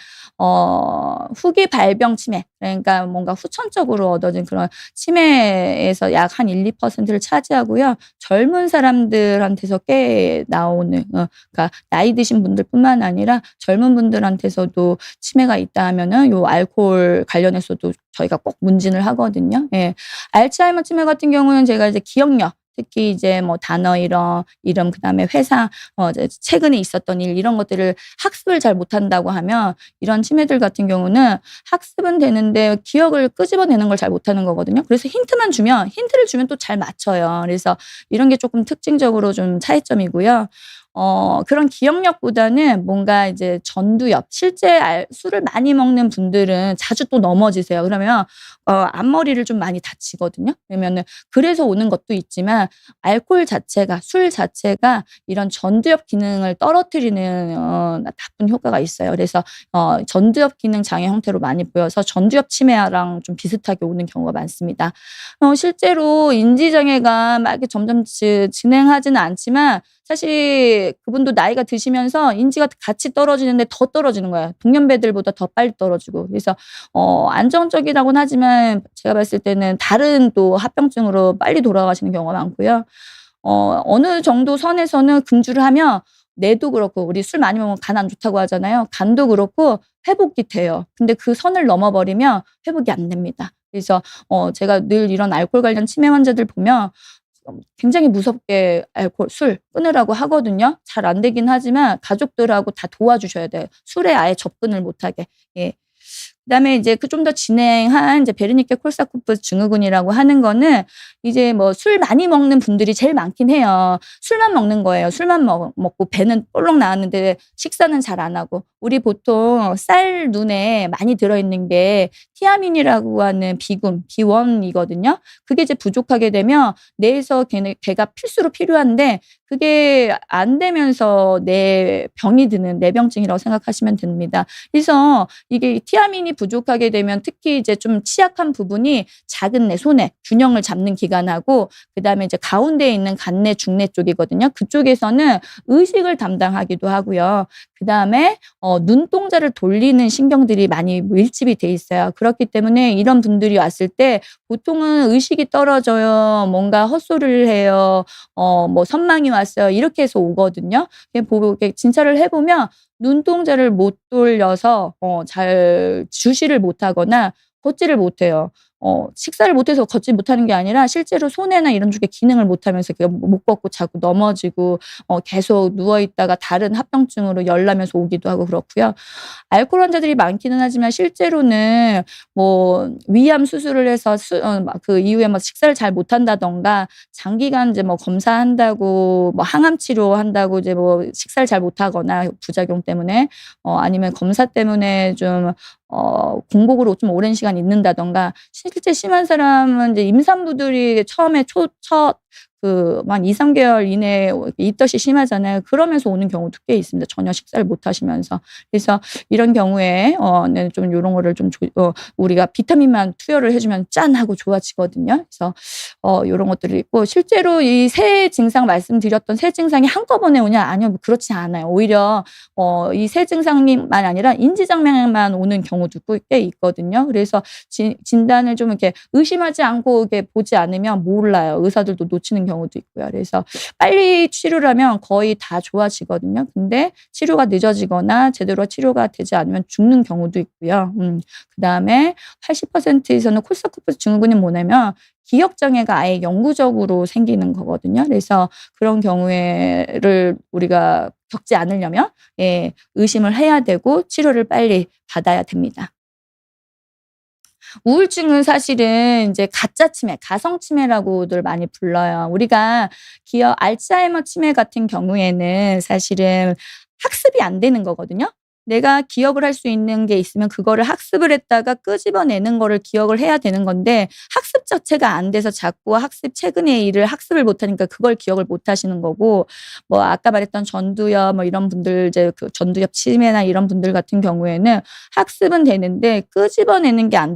후기 발병 치매 그러니까 뭔가 후천적으로 얻어진 그런 치매에서 약 한 1~2%를 차지하고요. 젊은 사람들한테서 꽤 나오는 그러니까 나이 드신 분들뿐만 아니라 젊은 분들한테서도 치매가 있다 하면은 요 알코올 관련해서도 저희가 꼭 문진을 하거든요. 예. 알츠하이머 치매 같은 경우는 제가 이제 기억력 특히 이제 뭐 단어 이름 그다음에 회상 이제 최근에 있었던 일 이런 것들을 학습을 잘 못한다고 하면 이런 치매들 같은 경우는 학습은 되는데 기억을 끄집어내는 걸 잘 못하는 거거든요. 그래서 힌트를 주면 또 잘 맞춰요. 그래서 이런 게 쪼끔 특징적으로 좀 차이점이고요. 그런 기억력보다는 뭔가 이제 전두엽 실제 술을 많이 먹는 분들은 자주 또 넘어지세요. 그러면 앞머리를 좀 많이 다치거든요. 그러면은 그래서 오는 것도 있지만 알코올 자체가 술 자체가 이런 전두엽 기능을 떨어뜨리는 나쁜 효과가 있어요. 그래서 전두엽 기능 장애 형태로 많이 보여서 전두엽 치매랑 좀 비슷하게 오는 경우가 많습니다. 실제로 인지 장애가 막 이렇게 점점 진행하지는 않지만 사실 그분도 나이가 드시면서 인지가 같이 떨어지는데 더 떨어지는 거예요. 동년배들보다 더 빨리 떨어지고. 그래서 안정적이라고는 하지만 제가 봤을 때는 다른 또 합병증으로 빨리 돌아가시는 경우가 많고요. 어느 정도 선에서는 금주를 하면 뇌도 그렇고 우리 술 많이 먹으면 간 안 좋다고 하잖아요. 간도 그렇고 회복이 돼요. 근데 그 선을 넘어 버리면 회복이 안 됩니다. 그래서 제가 늘 이런 알코올 관련 치매 환자들 보면 굉장히 무섭게 알코올, 술 끊으라고 하거든요. 잘 안 되긴 하지만 가족들하고 다 도와주셔야 돼요. 술에 아예 접근을 못 하게. 예. 그다음에 이제 그 좀 더 진행한 이제 베르니케 콜사코프 증후군이라고 하는 거는 이제 뭐 술 많이 먹는 분들이 제일 많긴 해요. 술만 먹는 거예요. 술만 먹고 배는 볼록 나왔는데 식사는 잘 안 하고. 우리 보통 쌀 눈에 많이 들어있는 게 티아민이라고 하는 비군, B1이거든요. 그게 이제 부족하게 되면 뇌에서 걔가 필수로 필요한데 그게 안 되면서 뇌병이 드는 뇌병증이라고 생각하시면 됩니다. 그래서 이게 티아민이 부족하게 되면 특히 이제 좀 취약한 부분이 작은 뇌, 소뇌 균형을 잡는 기관하고 그다음에 이제 가운데에 있는 간뇌, 중뇌 쪽이거든요. 그쪽에서는 의식을 담당하기도 하고요. 그다음에 눈동자를 돌리는 신경들이 많이 밀집이 돼 있어요. 그렇기 때문에 이런 분들이 왔을 때 보통은 의식이 떨어져요. 뭔가 헛소리를 해요. 뭐 선망이 왔어요. 이렇게 해서 오거든요. 이렇게 진찰을 해보면 눈동자를 못 돌려서 잘 주시를 못하거나 걷지를 못해요. 식사를 못해서 걷지 못하는 게 아니라 실제로 손해나 이런 쪽에 기능을 못하면서 못 걷고 자꾸 넘어지고 계속 누워있다가 다른 합병증으로 열나면서 오기도 하고 그렇고요. 알코올 환자들이 많기는 하지만 실제로는 뭐 위암 수술을 해서 그 이후에 뭐 식사를 잘 못한다던가 장기간 이제 뭐 검사한다고 뭐 항암 치료한다고 이제 뭐 식사를 잘 못하거나 부작용 때문에 아니면 검사 때문에 좀 공복으로 좀 오랜 시간 있는다던가 실제 심한 사람은 이제 임산부들이 처음에 첫 만 2-3개월 이내에 입덧이 심하잖아요. 그러면서 오는 경우도 꽤 있습니다. 전혀 식사를 못 하시면서. 그래서 이런 경우에 네 좀 요런 거를 좀 우리가 비타민만 투여를 해 주면 짠 하고 좋아지거든요. 그래서 요런 것들이 있고 실제로 이 세 증상 말씀드렸던 세 증상이 한꺼번에 오냐? 아니요. 뭐 그렇지 않아요. 오히려 이 세 증상만 아니라 인지장애만 오는 경우도 꽤 있거든요. 그래서 진단을 좀 이렇게 의심하지 않고 이렇게 보지 않으면 몰라요. 의사들도 놓치는 경우도 있고요. 그래서 빨리 치료를 하면 거의 다 좋아지거든요. 근데 치료가 늦어지거나 제대로 치료가 되지 않으면 죽는 경우도 있고요. 그다음에 80%에서는 콜사코프 증후군이 뭐냐면 기억 장애가 아예 영구적으로 생기는 거거든요. 그래서 그런 경우에를 우리가 겪지 않으려면 의심을 해야 되고 치료를 빨리 받아야 됩니다. 우울증은 사실은 이제 가짜 치매, 가성 치매라고들 많이 불러요. 우리가 알츠하이머 치매 같은 경우에는 사실은 학습이 안 되는 거거든요. 내가 기억을 할 수 있는 게 있으면 그거를 학습을 했다가 끄집어내는 거를 기억을 해야 되는 건데 학습 자체가 안 돼서 자꾸 최근의 일을 학습을 못 하니까 그걸 기억을 못 하시는 거고 뭐 아까 말했던 전두엽 뭐 이런 분들 이제 그 전두엽 치매나 이런 분들 같은 경우에는 학습은 되는데 끄집어내는 게 안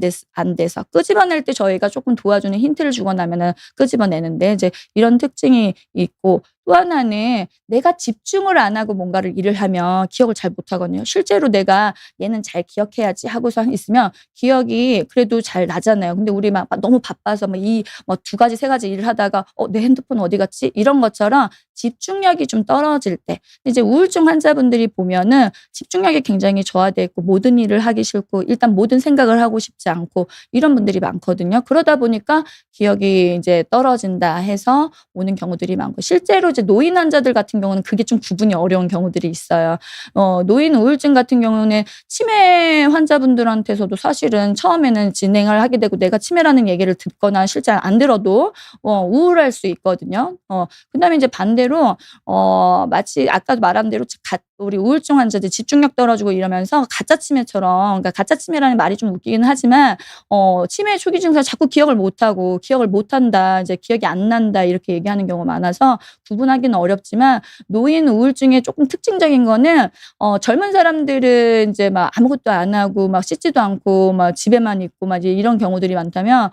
돼서 끄집어낼 때 저희가 조금 도와주는 힌트를 주고 나면은 끄집어내는데 이제 이런 특징이 있고 또 하나는 내가 집중을 안 하고 뭔가를 일을 하면 기억을 잘 못 하거든요. 실제로 내가 얘는 잘 기억해야지 하고서 있으면 기억이 그래도 잘 나잖아요. 근데 우리 막 너무 바빠서 뭐 2가지 3가지 일을 하다가 내 핸드폰 어디 갔지? 이런 것처럼 집중력이 좀 떨어질 때 이제 우울증 환자분들이 보면은 집중력이 굉장히 저하돼 있고 모든 일을 하기 싫고 일단 모든 생각을 하고 싶지 않고 이런 분들이 많거든요. 그러다 보니까 기억이 이제 떨어진다 해서 오는 경우들이 많고 실제로 이제 노인 환자들 같은 경우는 그게 좀 구분이 어려운 경우들이 있어요. 노인 우울증 같은 경우는 치매 환자분들한테서도 사실은 처음에는 진행을 하게 되고 내가 치매라는 얘기를 듣거나 실제 안 들어도 우울할 수 있거든요. 그다음에 이제 반대로 마치 아까도 말한 대로 우리 우울증 환자들 집중력 떨어지고 이러면서 가짜 치매처럼 그러니까 가짜 치매라는 말이 좀 웃기긴 하지만 치매 초기 증상 자꾸 기억을 못 하고 기억을 못 한다. 이제 기억이 안 난다. 이렇게 얘기하는 경우가 많아서 구분하기는 어렵지만 노인 우울증의 조금 특징적인 거는 젊은 사람들은 이제 막 아무것도 안 하고 막 씻지도 않고 막 집에만 있고 막 이제 이런 경우들이 많다면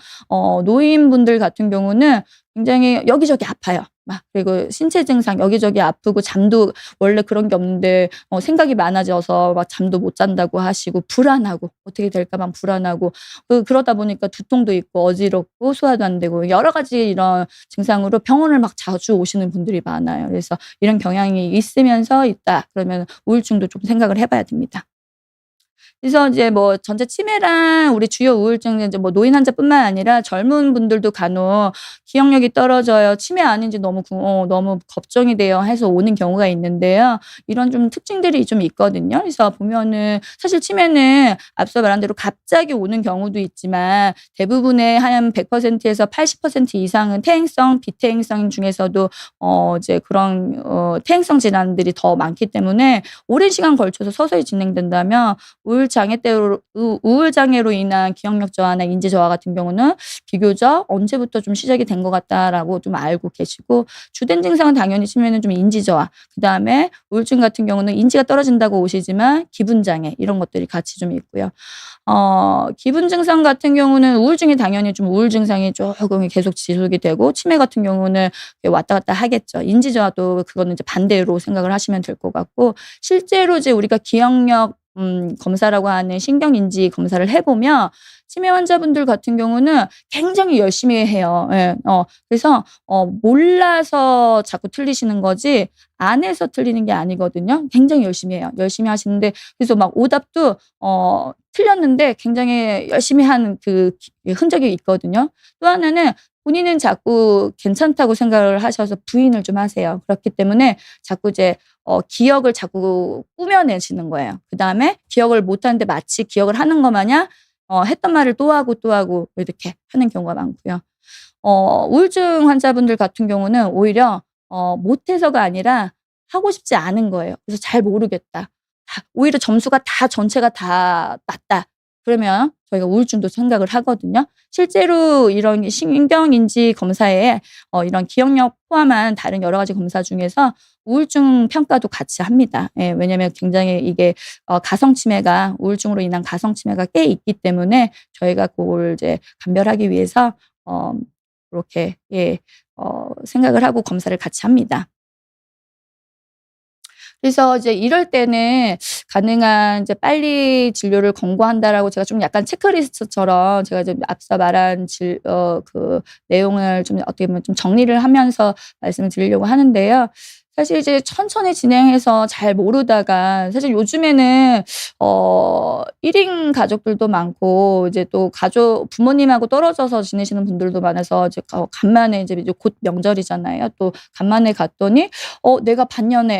노인분들 같은 경우는 굉장히 여기저기 아파요. 막 그리고 신체 증상 여기저기 아프고 잠도 원래 그런 게 없는데 생각이 많아져서 막 잠도 못 잔다고 하시고 불안하고 어떻게 될까 봐 불안하고 그러다 보니까 두통도 있고 어지럽고 소화도 안 되고 여러 가지 이런 증상으로 병원을 막 자주 오시는 분들이 많아요. 그래서 이런 경향이 있으면서 있다 그러면 우울증도 좀 생각을 해 봐야 됩니다. 그래서 이제 뭐 전체 치매랑 우리 주요 우울증은 이제 뭐 노인 환자뿐만 아니라 젊은 분들도 간혹 기억력이 떨어져요. 치매 아닌지 너무 걱정이 돼요 해서 오는 경우가 있는데요. 이런 좀 특징들이 좀 있거든요. 그래서 보면은 사실 치매는 앞서 말한 대로 갑자기 오는 경우도 있지만 대부분의 한 100% 에서 80% 이상은 퇴행성, 비퇴행성 중에서도 이제 그런 퇴행성 질환들이 더 많기 때문에 오랜 시간 걸쳐서 서서히 진행된다면 우울 장애로 인한 기억력 저하나 인지 저하 같은 경우는 비교적 언제부터 좀 시작이 된 것 같다라고 좀 알고 계시고 주된 증상은 당연히 치매는 좀 인지 저하 그다음에 우울증 같은 경우는 인지가 떨어진다고 오시지만 기분 장애 이런 것들이 같이 좀 있고요. 기분 증상 같은 경우는 우울증이 당연히 좀 우울 증상이 조금 계속 지속이 되고 치매 같은 경우는 왔다 갔다 하겠죠. 인지 저하도 그거는 이제 반대로 생각을 하시면 될 것 같고 실제로 이제 우리가 기억력 검사라고 하는 신경인지 검사를 해 보면 치매 환자분들 같은 경우는 굉장히 열심히 해요. 예. 그래서 몰라서 자꾸 틀리시는 거지 안 해서 틀리는 게 아니거든요. 굉장히 열심히 해요. 열심히 하시는데 그래서 막 오답도 틀렸는데 굉장히 열심히 한 그 흔적이 있거든요. 또 하나는 본인은 자꾸 괜찮다고 생각을 하셔서 부인을 좀 하세요. 그렇기 때문에 자꾸 이제 기억을 자꾸 꾸며내시는 거예요. 그다음에 기억을 못 하는데 마치 기억을 하는 것 마냥 했던 말을 또 하고 또 하고 이렇게 하는 경우가 많고요. 우울증 환자분들 같은 경우는 오히려 못해서가 아니라 하고 싶지 않은 거예요. 그래서 '잘 모르겠다.' 오히려 점수가 다 전체가 다 낮다. 그러면 저희가 우울증도 생각을 하거든요. 실제로 이런 신경인지 검사에 이런 기억력 포함한 다른 여러 가지 검사 중에서 우울증 평가도 같이 합니다. 예. 왜냐하면 굉장히 이게 가성 치매가 우울증으로 인한 가성 치매가 꽤 있기 때문에 저희가 그걸 이제 감별하기 위해서 어 그렇게 예 생각을 하고 검사를 같이 합니다. 그래서 이제 이럴 때는 가능한 이제 "빨리 진료를 권고한다."라고 제가 좀 약간 체크리스트처럼 제가 이제 앞서 말한 그 내용을 좀 어떻게 보면 좀 정리를 하면서 말씀을 드리려고 하는데요. 사실 이제 천천히 진행해서 잘 모르다가 사실 요즘에는 1 인 가족들도 많고 이제 또 가족 부모님하고 떨어져서 지내시는 분들도 많아서 이제 간만에 이제 곧 명절이잖아요. 또 간만에 갔더니 내가 반년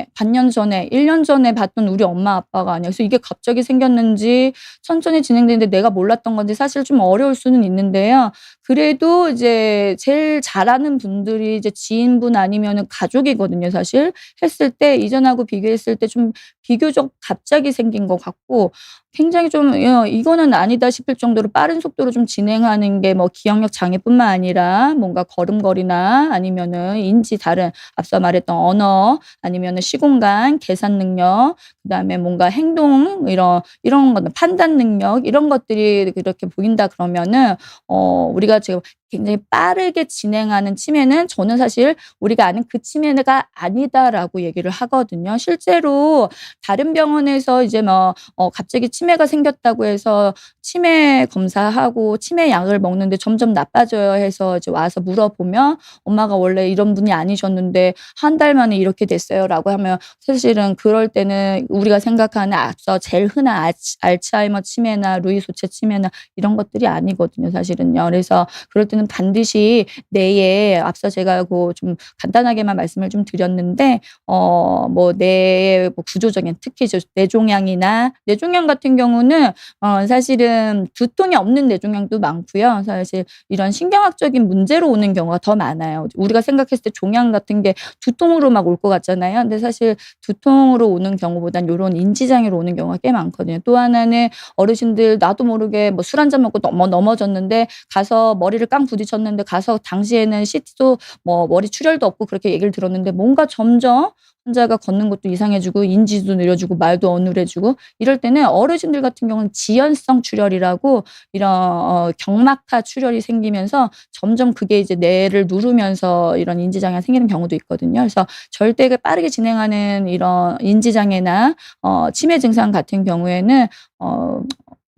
전에 1년 전에 봤던 우리 엄마 아빠가 아니야. 그래서 이게 갑자기 생겼는지 천천히 진행되는데 내가 몰랐던 건지 사실 좀 어려울 수는 있는데요. 그래도 이제 제일 잘 아는 분들이 이제 지인분 아니면은 가족이거든요 사실. 했을 때 이전하고 비교했을 때 좀 비교적 갑자기 생긴 것 같고 굉장히 좀 '이거는 아니다.' 싶을 정도로 빠른 속도로 좀 진행하는 게 뭐 기억력 장애뿐만 아니라 뭔가 걸음걸이나 아니면은 인지 다른 앞서 말했던 언어 아니면은 시공간, 계산 능력 그다음에 뭔가 행동 이런 것들 판단 능력 이런 것들이 그렇게 보인다 그러면은 우리가 지금 굉장히 빠르게 진행하는 치매는 저는 사실 우리가 아는 그 치매가 아니다라고 얘기를 하거든요. 실제로 다른 병원에서 이제 뭐 갑자기 치매가 생겼다고 해서 치매 검사하고 치매 약을 먹는데 점점 나빠져요 해서 이제 와서 물어보면 "엄마가 원래 이런 분이 아니셨는데 한 달 만에 이렇게 됐어요."라고 하면 사실은 그럴 때는 우리가 생각하는 앞서 제일 흔한 알츠하이머 치매나 루이 소체 치매나 이런 것들이 아니거든요 사실은요. 그래서 그럴 때는 반드시 뇌에 앞서 제가 좀 간단하게만 말씀을 좀 드렸는데 뭐 뇌의 뭐 구조적인 특히 뇌종양이나 뇌종양 같은 경우는 사실은 두통이 없는 뇌종양도 많고요. 사실 이런 신경학적인 문제로 오는 경우가 더 많아요. 우리가 생각했을 때 종양 같은 게 두통으로 막 올 것 같잖아요. 근데 사실 두통으로 오는 경우보단 요런 인지장애로 오는 경우가 꽤 많거든요. 또 하나는 어르신들 나도 모르게 뭐 술 한 잔 먹고 넘어졌는데 가서 머리를 깡 부딪혔는데 가서 당시에는 CT도 뭐 머리 출혈도 없고 그렇게 얘기를 들었는데 뭔가 점점 환자가 걷는 것도 이상해지고 인지도 느려지고 말도 어눌해지고 이럴 때는 어르신들 같은 경우는 지연성 출혈이라고 이런 경막하 출혈이 생기면서 점점 그게 이제 뇌를 누르면서 이런 인지 장애가 생기는 경우도 있거든요. 그래서 절대 빠르게 진행하는 이런 인지 장애나 치매 증상 같은 경우에는 어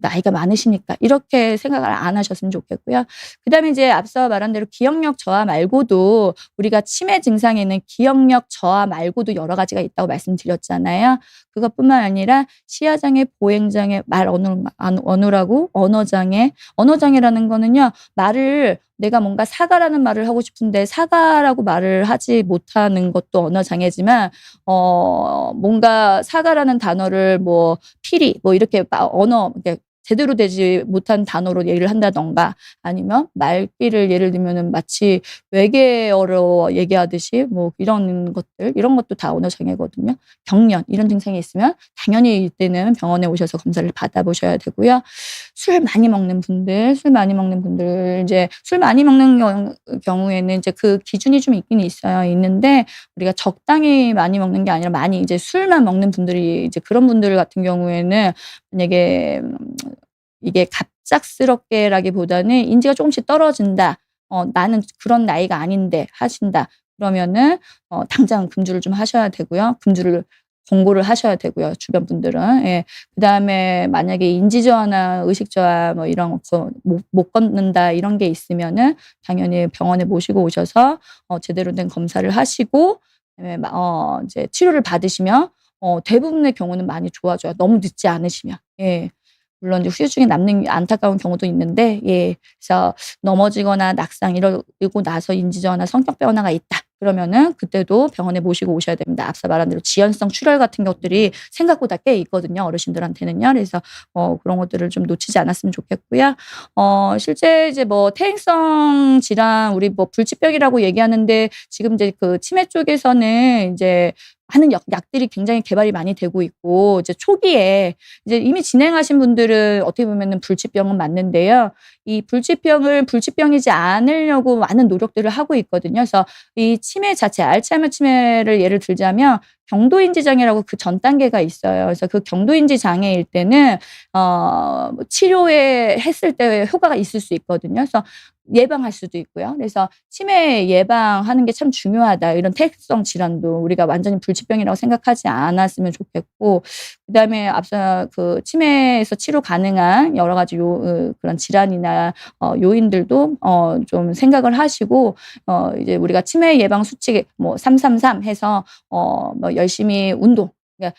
나이가 많으시니까 이렇게 생각을 안 하셨으면 좋겠고요. 그다음에 이제 앞서 말한 대로 기억력 저하 말고도 우리가 치매 증상에는 기억력 저하 말고도 여러 가지가 있다고 말씀드렸잖아요. 그것뿐만 아니라 시야장애, 보행장애, 말 어눌하고 언어장애. 언어장애라는 거는요. 말을 내가 뭔가 사과라는 말을 하고 싶은데 사과라고 말을 하지 못하는 것도 언어장애지만 뭔가 사과라는 단어를 뭐 피리 뭐 이렇게 언어 이렇게 제대로 되지 못한 단어로 얘기를 한다든가 아니면 말귀를 예를 들면은 마치 외계어로 얘기하듯이 뭐 이런 것도 다 언어 장애거든요. 경련 이런 증상이 있으면 당연히 이때는 병원에 오셔서 검사를 받아보셔야 되고요. 술 많이 먹는 분들 이제 술 많이 먹는 경우에는 이제 그 기준이 좀 있긴 있어요. 있는데 우리가 적당히 많이 먹는 게 아니라 많이 이제 술만 먹는 분들이 이제 그런 분들 같은 경우에는 만약에 이게 갑작스럽게라기보다는 인지가 조금씩 떨어진다. '나는 그런 나이가 아닌데.' 하신다. 그러면은 당장 금주를 좀 하셔야 되고요. 금주를 권고를 하셔야 되고요, 주변 분들은. 예. 그다음에 만약에 인지 저하나 의식 저하 뭐 이런 거 못 걷는다 이런 게 있으면은 당연히 병원에 모시고 오셔서 제대로 된 검사를 하시고 그다음에 이제 치료를 받으시면 대부분의 경우는 많이 좋아져요, 너무 늦지 않으시면. 예. 물론 이제 후유증이 남는 안타까운 경우도 있는데 예. 그래서 넘어지거나 낙상 이러고 나서 인지 저하나 성격 변화가 있다. 그러면은 그때도 병원에 모시고 오셔야 됩니다. 앞서 말한 대로 지연성 출혈 같은 것들이 생각보다 꽤 있거든요, 어르신들한테는요. 그래서 그런 것들을 좀 놓치지 않았으면 좋겠고요. 실제 이제 뭐 퇴행성 질환 우리 뭐 불치병이라고 얘기하는데 지금 이제 그 치매 쪽에서는 이제 많은 약들이 굉장히 개발이 많이 되고 있고 이제 초기에 이제 이미 진행하신 분들은 어떻게 보면은 불치병은 맞는데요. 이 불치병을 불치병이지 않으려고 많은 노력들을 하고 있거든요. 그래서 이 치매 자체 알츠하이머 치매를 예를 들자면 경도인지 장애라고 그 전 단계가 있어요. 그래서 그 경도인지 장애일 때는 치료에 했을 때 효과가 있을 수 있거든요. 그래서 예방할 수도 있고요. 그래서 치매 예방하는 게 참 중요하다. 이런 퇴행성 질환도 우리가 완전히 불치병이라고 생각하지 않았으면 좋겠고 그다음에 앞서 그 치매에서 치료 가능한 여러 가지 그런 질환이나 요인들도 좀 생각을 하시고 이제 우리가 치매 예방 수칙 뭐 333 해서 뭐 열심히 운동 그러니까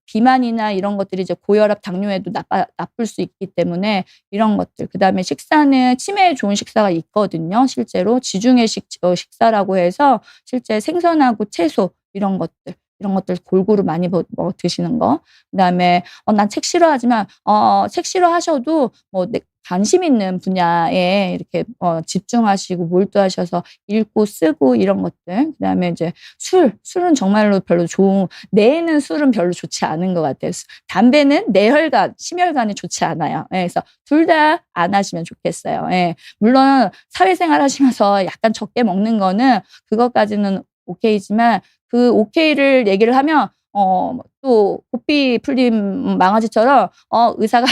비만이나 이런 것들이 이제 고혈압, 당뇨에도 나쁠 수 있기 때문에 이런 것들 그다음에 식사는 치매에 좋은 식사가 있거든요. 실제로 지중해식 식사라고 해서 실제 생선하고 채소 이런 것들 골고루 많이 드시는 거. 그다음에 난 책 싫어하지만 책 싫어하셔도 뭐 관심 있는 분야에 이렇게 집중하시고 몰두하셔서 읽고 쓰고 이런 것들. 그다음에 이제 술은 정말로 별로 뇌에는 술은 별로 좋지 않은 것 같아요. 담배는 뇌혈관, 심혈관에 좋지 않아요. 예. 그래서 둘 다 안 하시면 좋겠어요. 예. 물론 사회생활 하시면서 약간 적게 먹는 거는 그것까지는 오케이지만 그 오케이를 얘기를 하면 또 고삐 풀린 망아지처럼 의사가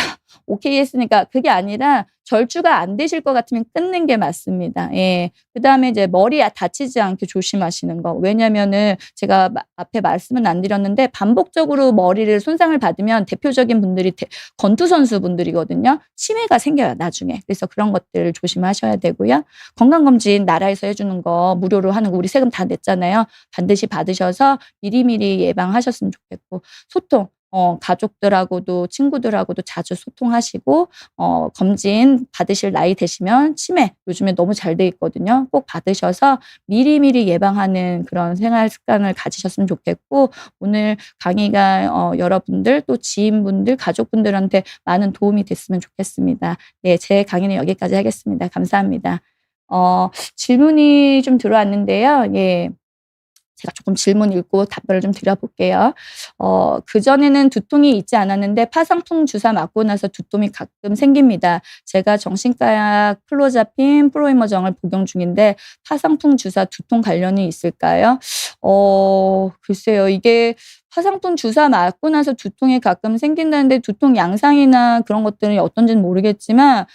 오케이 했으니까 그게 아니라 절주가 안 되실 것 같으면 끊는 게 맞습니다. 예. 그다음에 이제 머리 다치지 않게 조심하시는 거. 왜냐면은 제가 앞에 말씀은 안 드렸는데 반복적으로 머리를 손상을 받으면 대표적인 분들이 권투 선수분들이거든요. 치매가 생겨요, 나중에. 그래서 그런 것들 조심하셔야 되고요. 건강검진 나라에서 해 주는 거 무료로 하는 거 우리 세금 다 냈잖아요. 반드시 받으셔서 미리미리 예방하셨으면 좋겠고 소통 가족들하고도 친구들하고도 자주 소통하시고 검진 받으실 나이 되시면 치매 요즘에 너무 잘 돼 있거든요. 꼭 받으셔서 미리미리 예방하는 그런 생활 습관을 가지셨으면 좋겠고 오늘 강의가 여러분들 또 지인분들 가족분들한테 많은 도움이 됐으면 좋겠습니다. 네. 제 강의는 여기까지 하겠습니다. 감사합니다. 질문이 좀 들어왔는데요. 예. 제가 조금 질문 읽고 답변을 좀 드려볼게요. 그전에는 두통이 있지 않았는데 파상풍 주사 맞고 나서 두통이 가끔 생깁니다. 제가 정신과약 클로자핀, 프로이머정을 복용 중인데 파상풍 주사 두통 관련이 있을까요? 글쎄요. 이게 화상풍 주사 맞고 나서 두통이 가끔 생긴다는데 두통 양상이나 그런 것들이 어떤지는 모르겠지만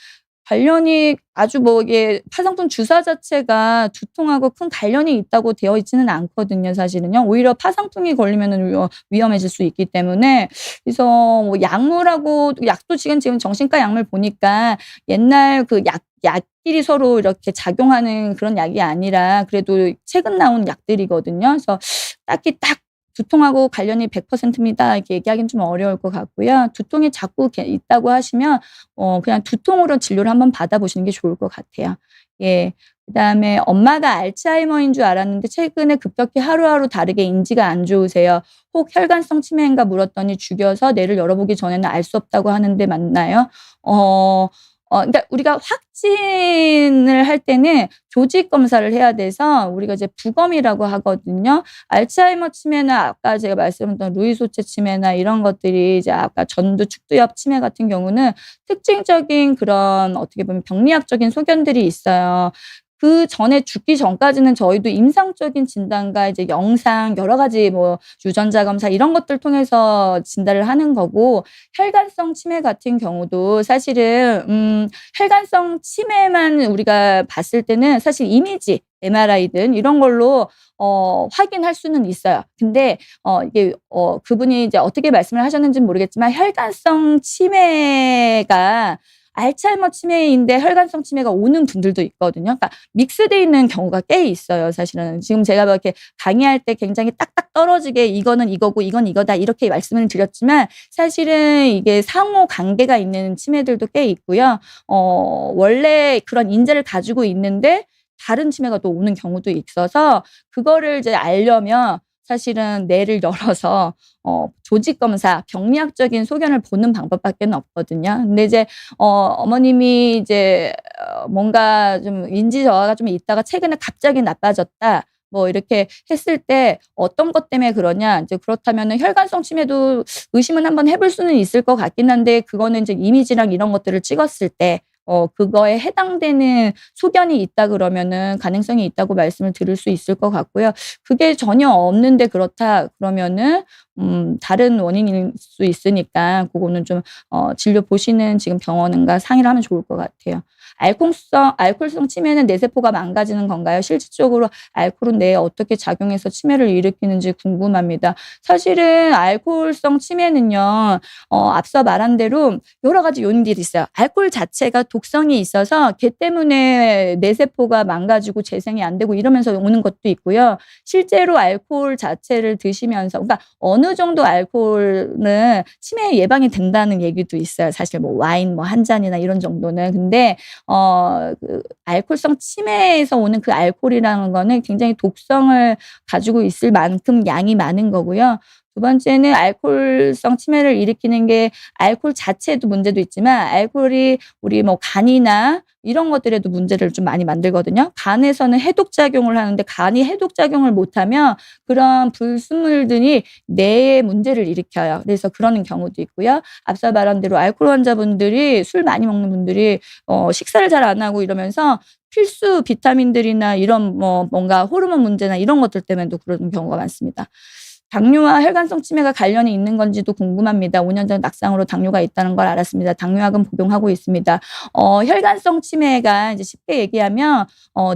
관련이 아주 뭐 이게 화상풍 주사 자체가 두통하고 큰 관련이 있다고 되어 있지는 않거든요 사실은요. 오히려 파상풍이 걸리면은 위험해질 수 있기 때문에 그래서 뭐 약물하고 약도 지금 정신과 약물 보니까 옛날 그 약끼리 서로 이렇게 작용하는 그런 약이 아니라 그래도 최근 나온 약들이거든요. 그래서 딱히 딱 두통하고 관련이 100%입니다. 이렇게 얘기하기는 좀 어려울 것 같고요. 두통이 자꾸 이렇게 있다고 하시면 그냥 두통으로 진료를 한번 받아보시는 게 좋을 것 같아요. 예. 그다음에 엄마가 알츠하이머인 줄 알았는데 최근에 급격히 하루하루 다르게 인지가 안 좋으세요. 혹 혈관성 치매인가 물었더니 죽여서 뇌를 열어보기 전에는 알 수 없다고 하는데 맞나요? 그러니까 우리가 확진을 할 때는 조직 검사를 해야 돼서 우리가 이제 부검이라고 하거든요. 알츠하이머 치매나 아까 제가 말씀드렸던 루이소체 치매나 이런 것들이 이제 아까 전두 축두엽 치매 같은 경우는 특징적인 그런 어떻게 보면 병리학적인 소견들이 있어요. 그전에 죽기 전까지는 저희도 임상적인 진단과 이제 영상 여러 가지 뭐 유전자 검사 이런 것들 통해서 진단을 하는 거고 혈관성 치매 같은 경우도 사실은 혈관성 치매만 우리가 봤을 때는 사실 이미지 MRI든 이런 걸로 확인할 수는 있어요. 근데 이게 그분이 이제 어떻게 말씀을 하셨는지는 모르겠지만 혈관성 치매가 알츠하이머 치매인데 혈관성 치매가 오는 분들도 있거든요. 그러니까 믹스돼 있는 경우가 꽤 있어요 사실은. 지금 제가 뭐 이렇게 강의할 때 굉장히 딱딱 떨어지게 이거는 이거고 이건 이거다 이렇게 말씀을 드렸지만 사실은 이게 상호 관계가 있는 치매들도 꽤 있고요. 원래 그런 인자를 가지고 있는데 다른 치매가 또 오는 경우도 있어서 그거를 이제 알려면 사실은 뇌를 열어서 조직 검사, 병리학적인 소견을 보는 방법밖에는 없거든요. 근데 이제 어머님이 이제 뭔가 좀 인지 저하가 좀 있다가 최근에 갑자기 나빠졌다. 뭐 이렇게 했을 때 어떤 것 때문에 그러냐. 이제 그렇다면은 혈관성 치매도 의심은 한번 해볼 수는 있을 것 같긴 한데 그거는 이제 이미지랑 이런 것들을 찍었을 때 그거에 해당되는 소견이 있다 그러면은 가능성이 있다고 말씀을 드릴 수 있을 것 같고요. 그게 전혀 없는데 그렇다 그러면은 다른 원인일 수 있으니까 그거는 좀 진료 보시는 지금 병원과 상의를 하면 좋을 것 같아요. 알코올성 치매는 뇌세포가 망가지는 건가요? 실질적으로 알코올은 뇌에 어떻게 작용해서 치매를 일으키는지 궁금합니다. 사실은 알코올성 치매는요. 앞서 말한 대로 여러 가지 요인들이 있어요. 알코올 자체가 독성이 있어서 걔 때문에 뇌세포가 망가지고 재생이 안 되고 이러면서 오는 것도 있고요. 실제로 알코올 자체를 드시면서 그러니까 어느 정도 알코올은 치매 예방이 된다는 얘기도 있어요. 사실 뭐 와인 뭐 한 잔이나 이런 정도는. 근데 그 알코올성 치매에서 오는 그 알코올이라는 거는 굉장히 독성을 가지고 있을 만큼 양이 많은 거고요. 두 번째는 알코올성 치매를 일으키는 게 알코올 자체도 문제도 있지만 알코올이 우리 뭐 간이나 이런 것들에도 문제를 좀 많이 만들거든요. 간에서는 해독작용을 하는데 간이 해독작용을 못하면 그런 불순물들이 뇌에 문제를 일으켜요. 그래서 그러는 경우도 있고요. 앞서 말한 대로 알코올 환자분들이 술 많이 먹는 분들이 식사를 잘 안 하고 이러면서 필수 비타민들이나 이런 뭐 뭔가 호르몬 문제나 이런 것들 때문에도 그러는 경우가 많습니다. 당뇨와 혈관성 치매가 관련이 있는 건지도 궁금합니다. 5년 전 낙상으로 당뇨가 있다는 걸 알았습니다. 당뇨약은 복용하고 있습니다. 혈관성 치매가 이제 쉽게 얘기하면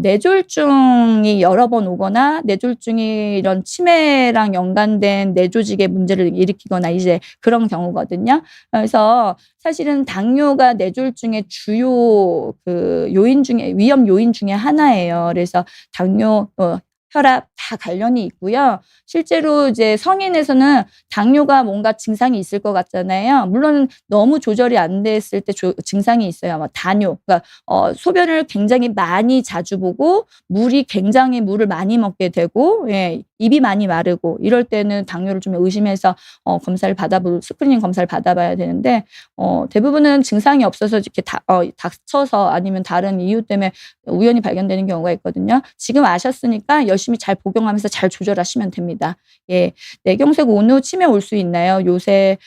뇌졸중이 여러 번 오거나 뇌졸중이 이런 치매랑 연관된 뇌조직의 문제를 일으키거나 이제 그런 경우거든요. 그래서 사실은 당뇨가 뇌졸중의 주요 그 요인 중에 위험 요인 중에 하나예요. 그래서 당뇨 혈압 다 관련이 있고요. 실제로 이제 성인에서는 당뇨가 뭔가 증상이 있을 것 같잖아요. 물론 너무 조절이 안 됐을 때 증상이 있어요. 뭐 다뇨, 그러니까 소변을 굉장히 많이 자주 보고 물을 많이 먹게 되고, 예, 입이 많이 마르고 이럴 때는 당뇨를 좀 의심해서 검사를 스크리닝 검사를 받아봐야 되는데 대부분은 증상이 없어서 이렇게 다쳐서 아니면 다른 이유 때문에 우연히 발견되는 경우가 있거든요. 지금 아셨으니까 열심히 잘 복용하면서 잘 조절하시면 됩니다. 예. 뇌경색 온 후 치매 올 수 있나요? 요새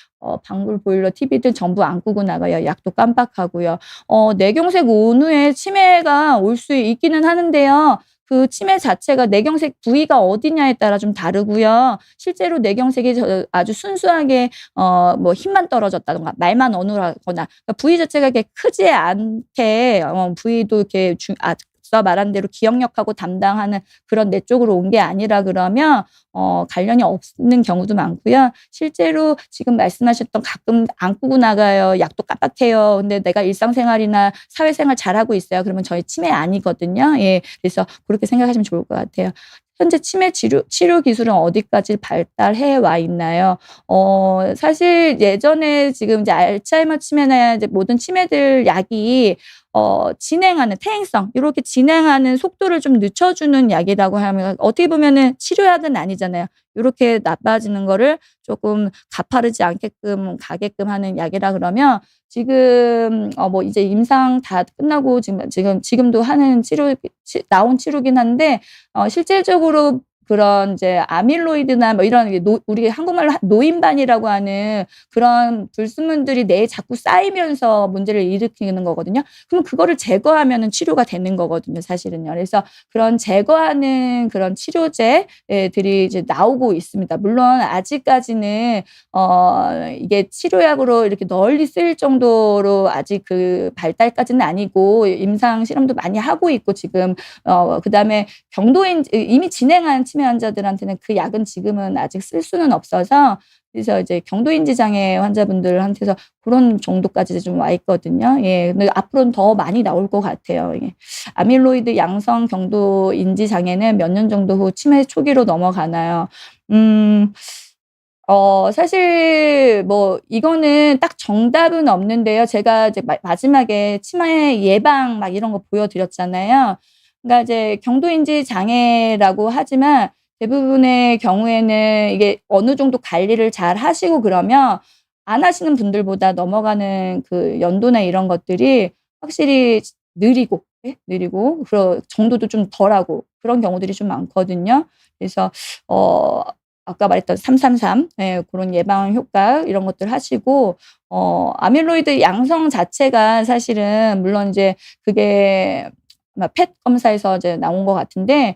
방울, 보일러, TV 등 전부 안 끄고 나가요. 약도 깜빡하고요. 뇌경색 온 후에 치매가 올 수 있기는 하는데요. 그 치매 자체가 뇌경색 부위가 어디냐에 따라 좀 다르고요. 실제로 뇌경색이 아주 순수하게 뭐 힘만 떨어졌다든가 말만 어눌하거나 그러니까 부위 자체가 이렇게 크지 않게 부위도 이렇게 앞서 말한 대로 기억력하고 담당하는 그런 뇌 쪽으로 온 게 아니라 그러면 관련이 없는 경우도 많고요. 실제로 지금 말씀하셨던 가끔 안 끄고 나가요. 약도 깜빡해요. 근데 내가 일상생활이나 사회생활 잘하고 있어요. 그러면 저희 치매 아니거든요. 예. 그래서 그렇게 생각하시면 좋을 것 같아요. 현재 치매 치료 기술은 어디까지 발달해 와 있나요? 사실 예전에 지금 이제 알츠하이머 치매나 이제 모든 치매들 약이 진행하는 퇴행성 요렇게 진행하는 속도를 좀 늦춰주는 약이라고 하면 어떻게 보면은 치료약은 아니잖아요. 요렇게 나빠지는 거를 쪼끔 가파르지 않게끔 가게끔 하는 약이라 그러면 지금 뭐 이제 임상 다 끝나고 지금도 하는 나온 치료긴 한데 실질적으로 그런 이제 아밀로이드나 뭐 이런 우리 한국말로 노인반이라고 하는 그런 불순물들이 뇌에 자꾸 쌓이면서 문제를 일으키는 거거든요. 그럼 그거를 제거하면은 치료가 되는 거거든요, 사실은요. 그래서 그런 제거하는 그런 치료제들이 이제 나오고 있습니다. 물론 아직까지는 이게 치료약으로 이렇게 널리 쓰일 정도로 아직 그 발달까지는 아니고 임상 실험도 많이 하고 있고 지금 그다음에 이미 진행한 치매 환자들한테는 그 약은 지금은 아직 쓸 수는 없어서 그래서 이제 경도인지 장애 환자분들한테서 그런 정도까지 좀 와 있거든요. 예. 근데 앞으로는 더 많이 나올 것 같아요. 예. 아밀로이드 양성 경도인지 장애는 몇 년 정도 후 치매 초기로 넘어가나요? 사실 뭐 이거는 딱 정답은 없는데요. 제가 이제 마지막에 치매 예방 막 이런 거 보여드렸잖아요. 그러니까 이제 경도인지 장애라고 하지만 대부분의 경우에는 이게 어느 정도 관리를 잘 하시고 그러면 안 하시는 분들보다 넘어가는 그 연도나 이런 것들이 확실히 느리고 예 느리고 정도도 좀 덜하고 그런 경우들이 좀 많거든요. 그래서 아까 말했던 333 예 고런 예방 효과 이런 것들 하시고 아밀로이드 양성 자체가 사실은 물론 이제 그게 아마 펫 검사에서 이제 나온 것 같은데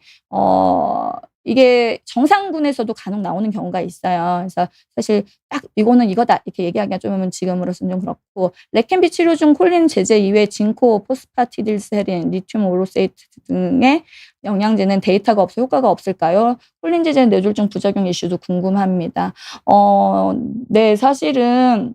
이게 정상군에서도 간혹 나오는 경우가 있어요. 그래서 사실 딱 "이거는 이거다." 이렇게 얘기하기가 좀 지금으로서는 좀 그렇고 레캔비 치료 중 콜린 제제 이외에 징코, 포스파티딜세린, 리튬 오로세이트 등의 영양제는 데이터가 없어 효과가 없을까요? 콜린 제제 뇌졸중 부작용 이슈도 궁금합니다. 네 사실은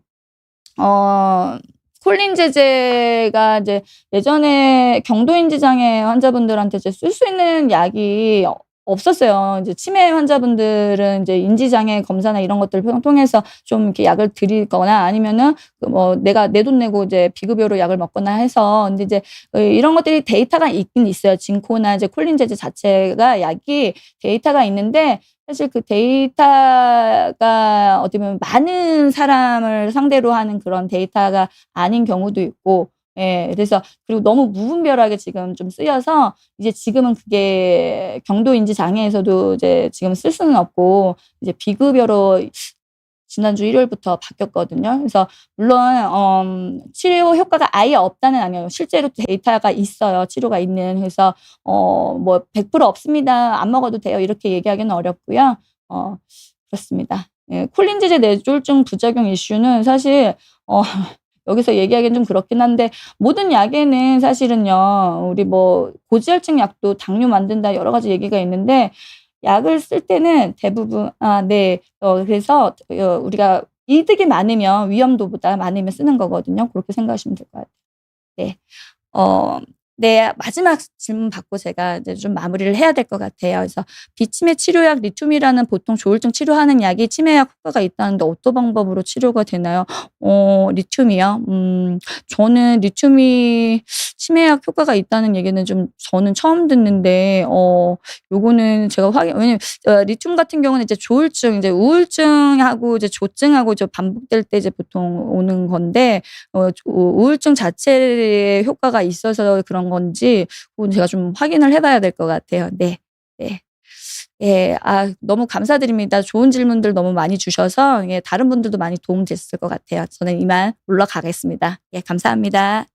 콜린 제제가 이제 예전에 경도인지 장애 환자분들한테 이제 쓸 수 있는 약이 없었어요. 이제 치매 환자분들은 이제 인지장애 검사나 이런 것들을 통해서 좀 이렇게 약을 드리거나 아니면은 뭐 내가 내 돈 내고 이제 비급여로 약을 먹거나 해서 근데 이제 이런 것들이 데이터가 있긴 있어요. 징코나 이제 콜린 제제 자체가 약이 데이터가 있는데 사실 그 데이터가 어떻게 보면 많은 사람을 상대로 하는 그런 데이터가 아닌 경우도 있고 예 그래서 그리고 너무 무분별하게 지금 좀 쓰여서 이제 지금은 그게 경도인지 장애에서도 이제 지금 쓸 수는 없고 이제 비급여로 지난주 일요일부터 바뀌었거든요. 그래서 물론 치료 효과가 아예 없다는 아니에요. 실제로 데이터가 있어요, 치료가 있는. 그래서 뭐 "100% 없습니다. 안 먹어도 돼요." 이렇게 얘기하기는 어렵고요. 그렇습니다. 예. 콜린 제제 뇌졸중 부작용 이슈는 사실 여기서 얘기하기는 좀 그렇긴 한데 모든 약에는 사실은요. 우리 뭐 고지혈증 약도 당뇨 만든다 여러 가지 얘기가 있는데 약을 쓸 때는 대부분 네. 그래서 우리가 이득이 많으면 위험도보다 많으면 쓰는 거거든요. 그렇게 생각하시면 될 것 같아요. 네. 어 네. 마지막 질문 받고 제가 이제 좀 마무리를 해야 될 것 같아요. 그래서 비치매 치료약 리튬이라는 보통 조울증 치료하는 약이 치매약 효과가 있다는데 어떤 방법으로 치료가 되나요? 리튬이요? 저는 리튬이 치매약 효과가 있다는 얘기는 좀 저는 처음 듣는데 요거는 제가 왜냐면 리튬 같은 경우는 이제 조울증 이제 우울증하고 이제 조증하고 반복될 때 이제 보통 오는 건데 우울증 자체에 효과가 있어서 그런 건지 그건 제가 좀 확인을 해 봐야 될 것 같아요. 네. 네. 예. 너무 감사드립니다. 좋은 질문들 너무 많이 주셔서 예 다른 분들도 많이 도움 됐을 것 같아요. 저는 이만 물러가겠습니다. 예 감사합니다.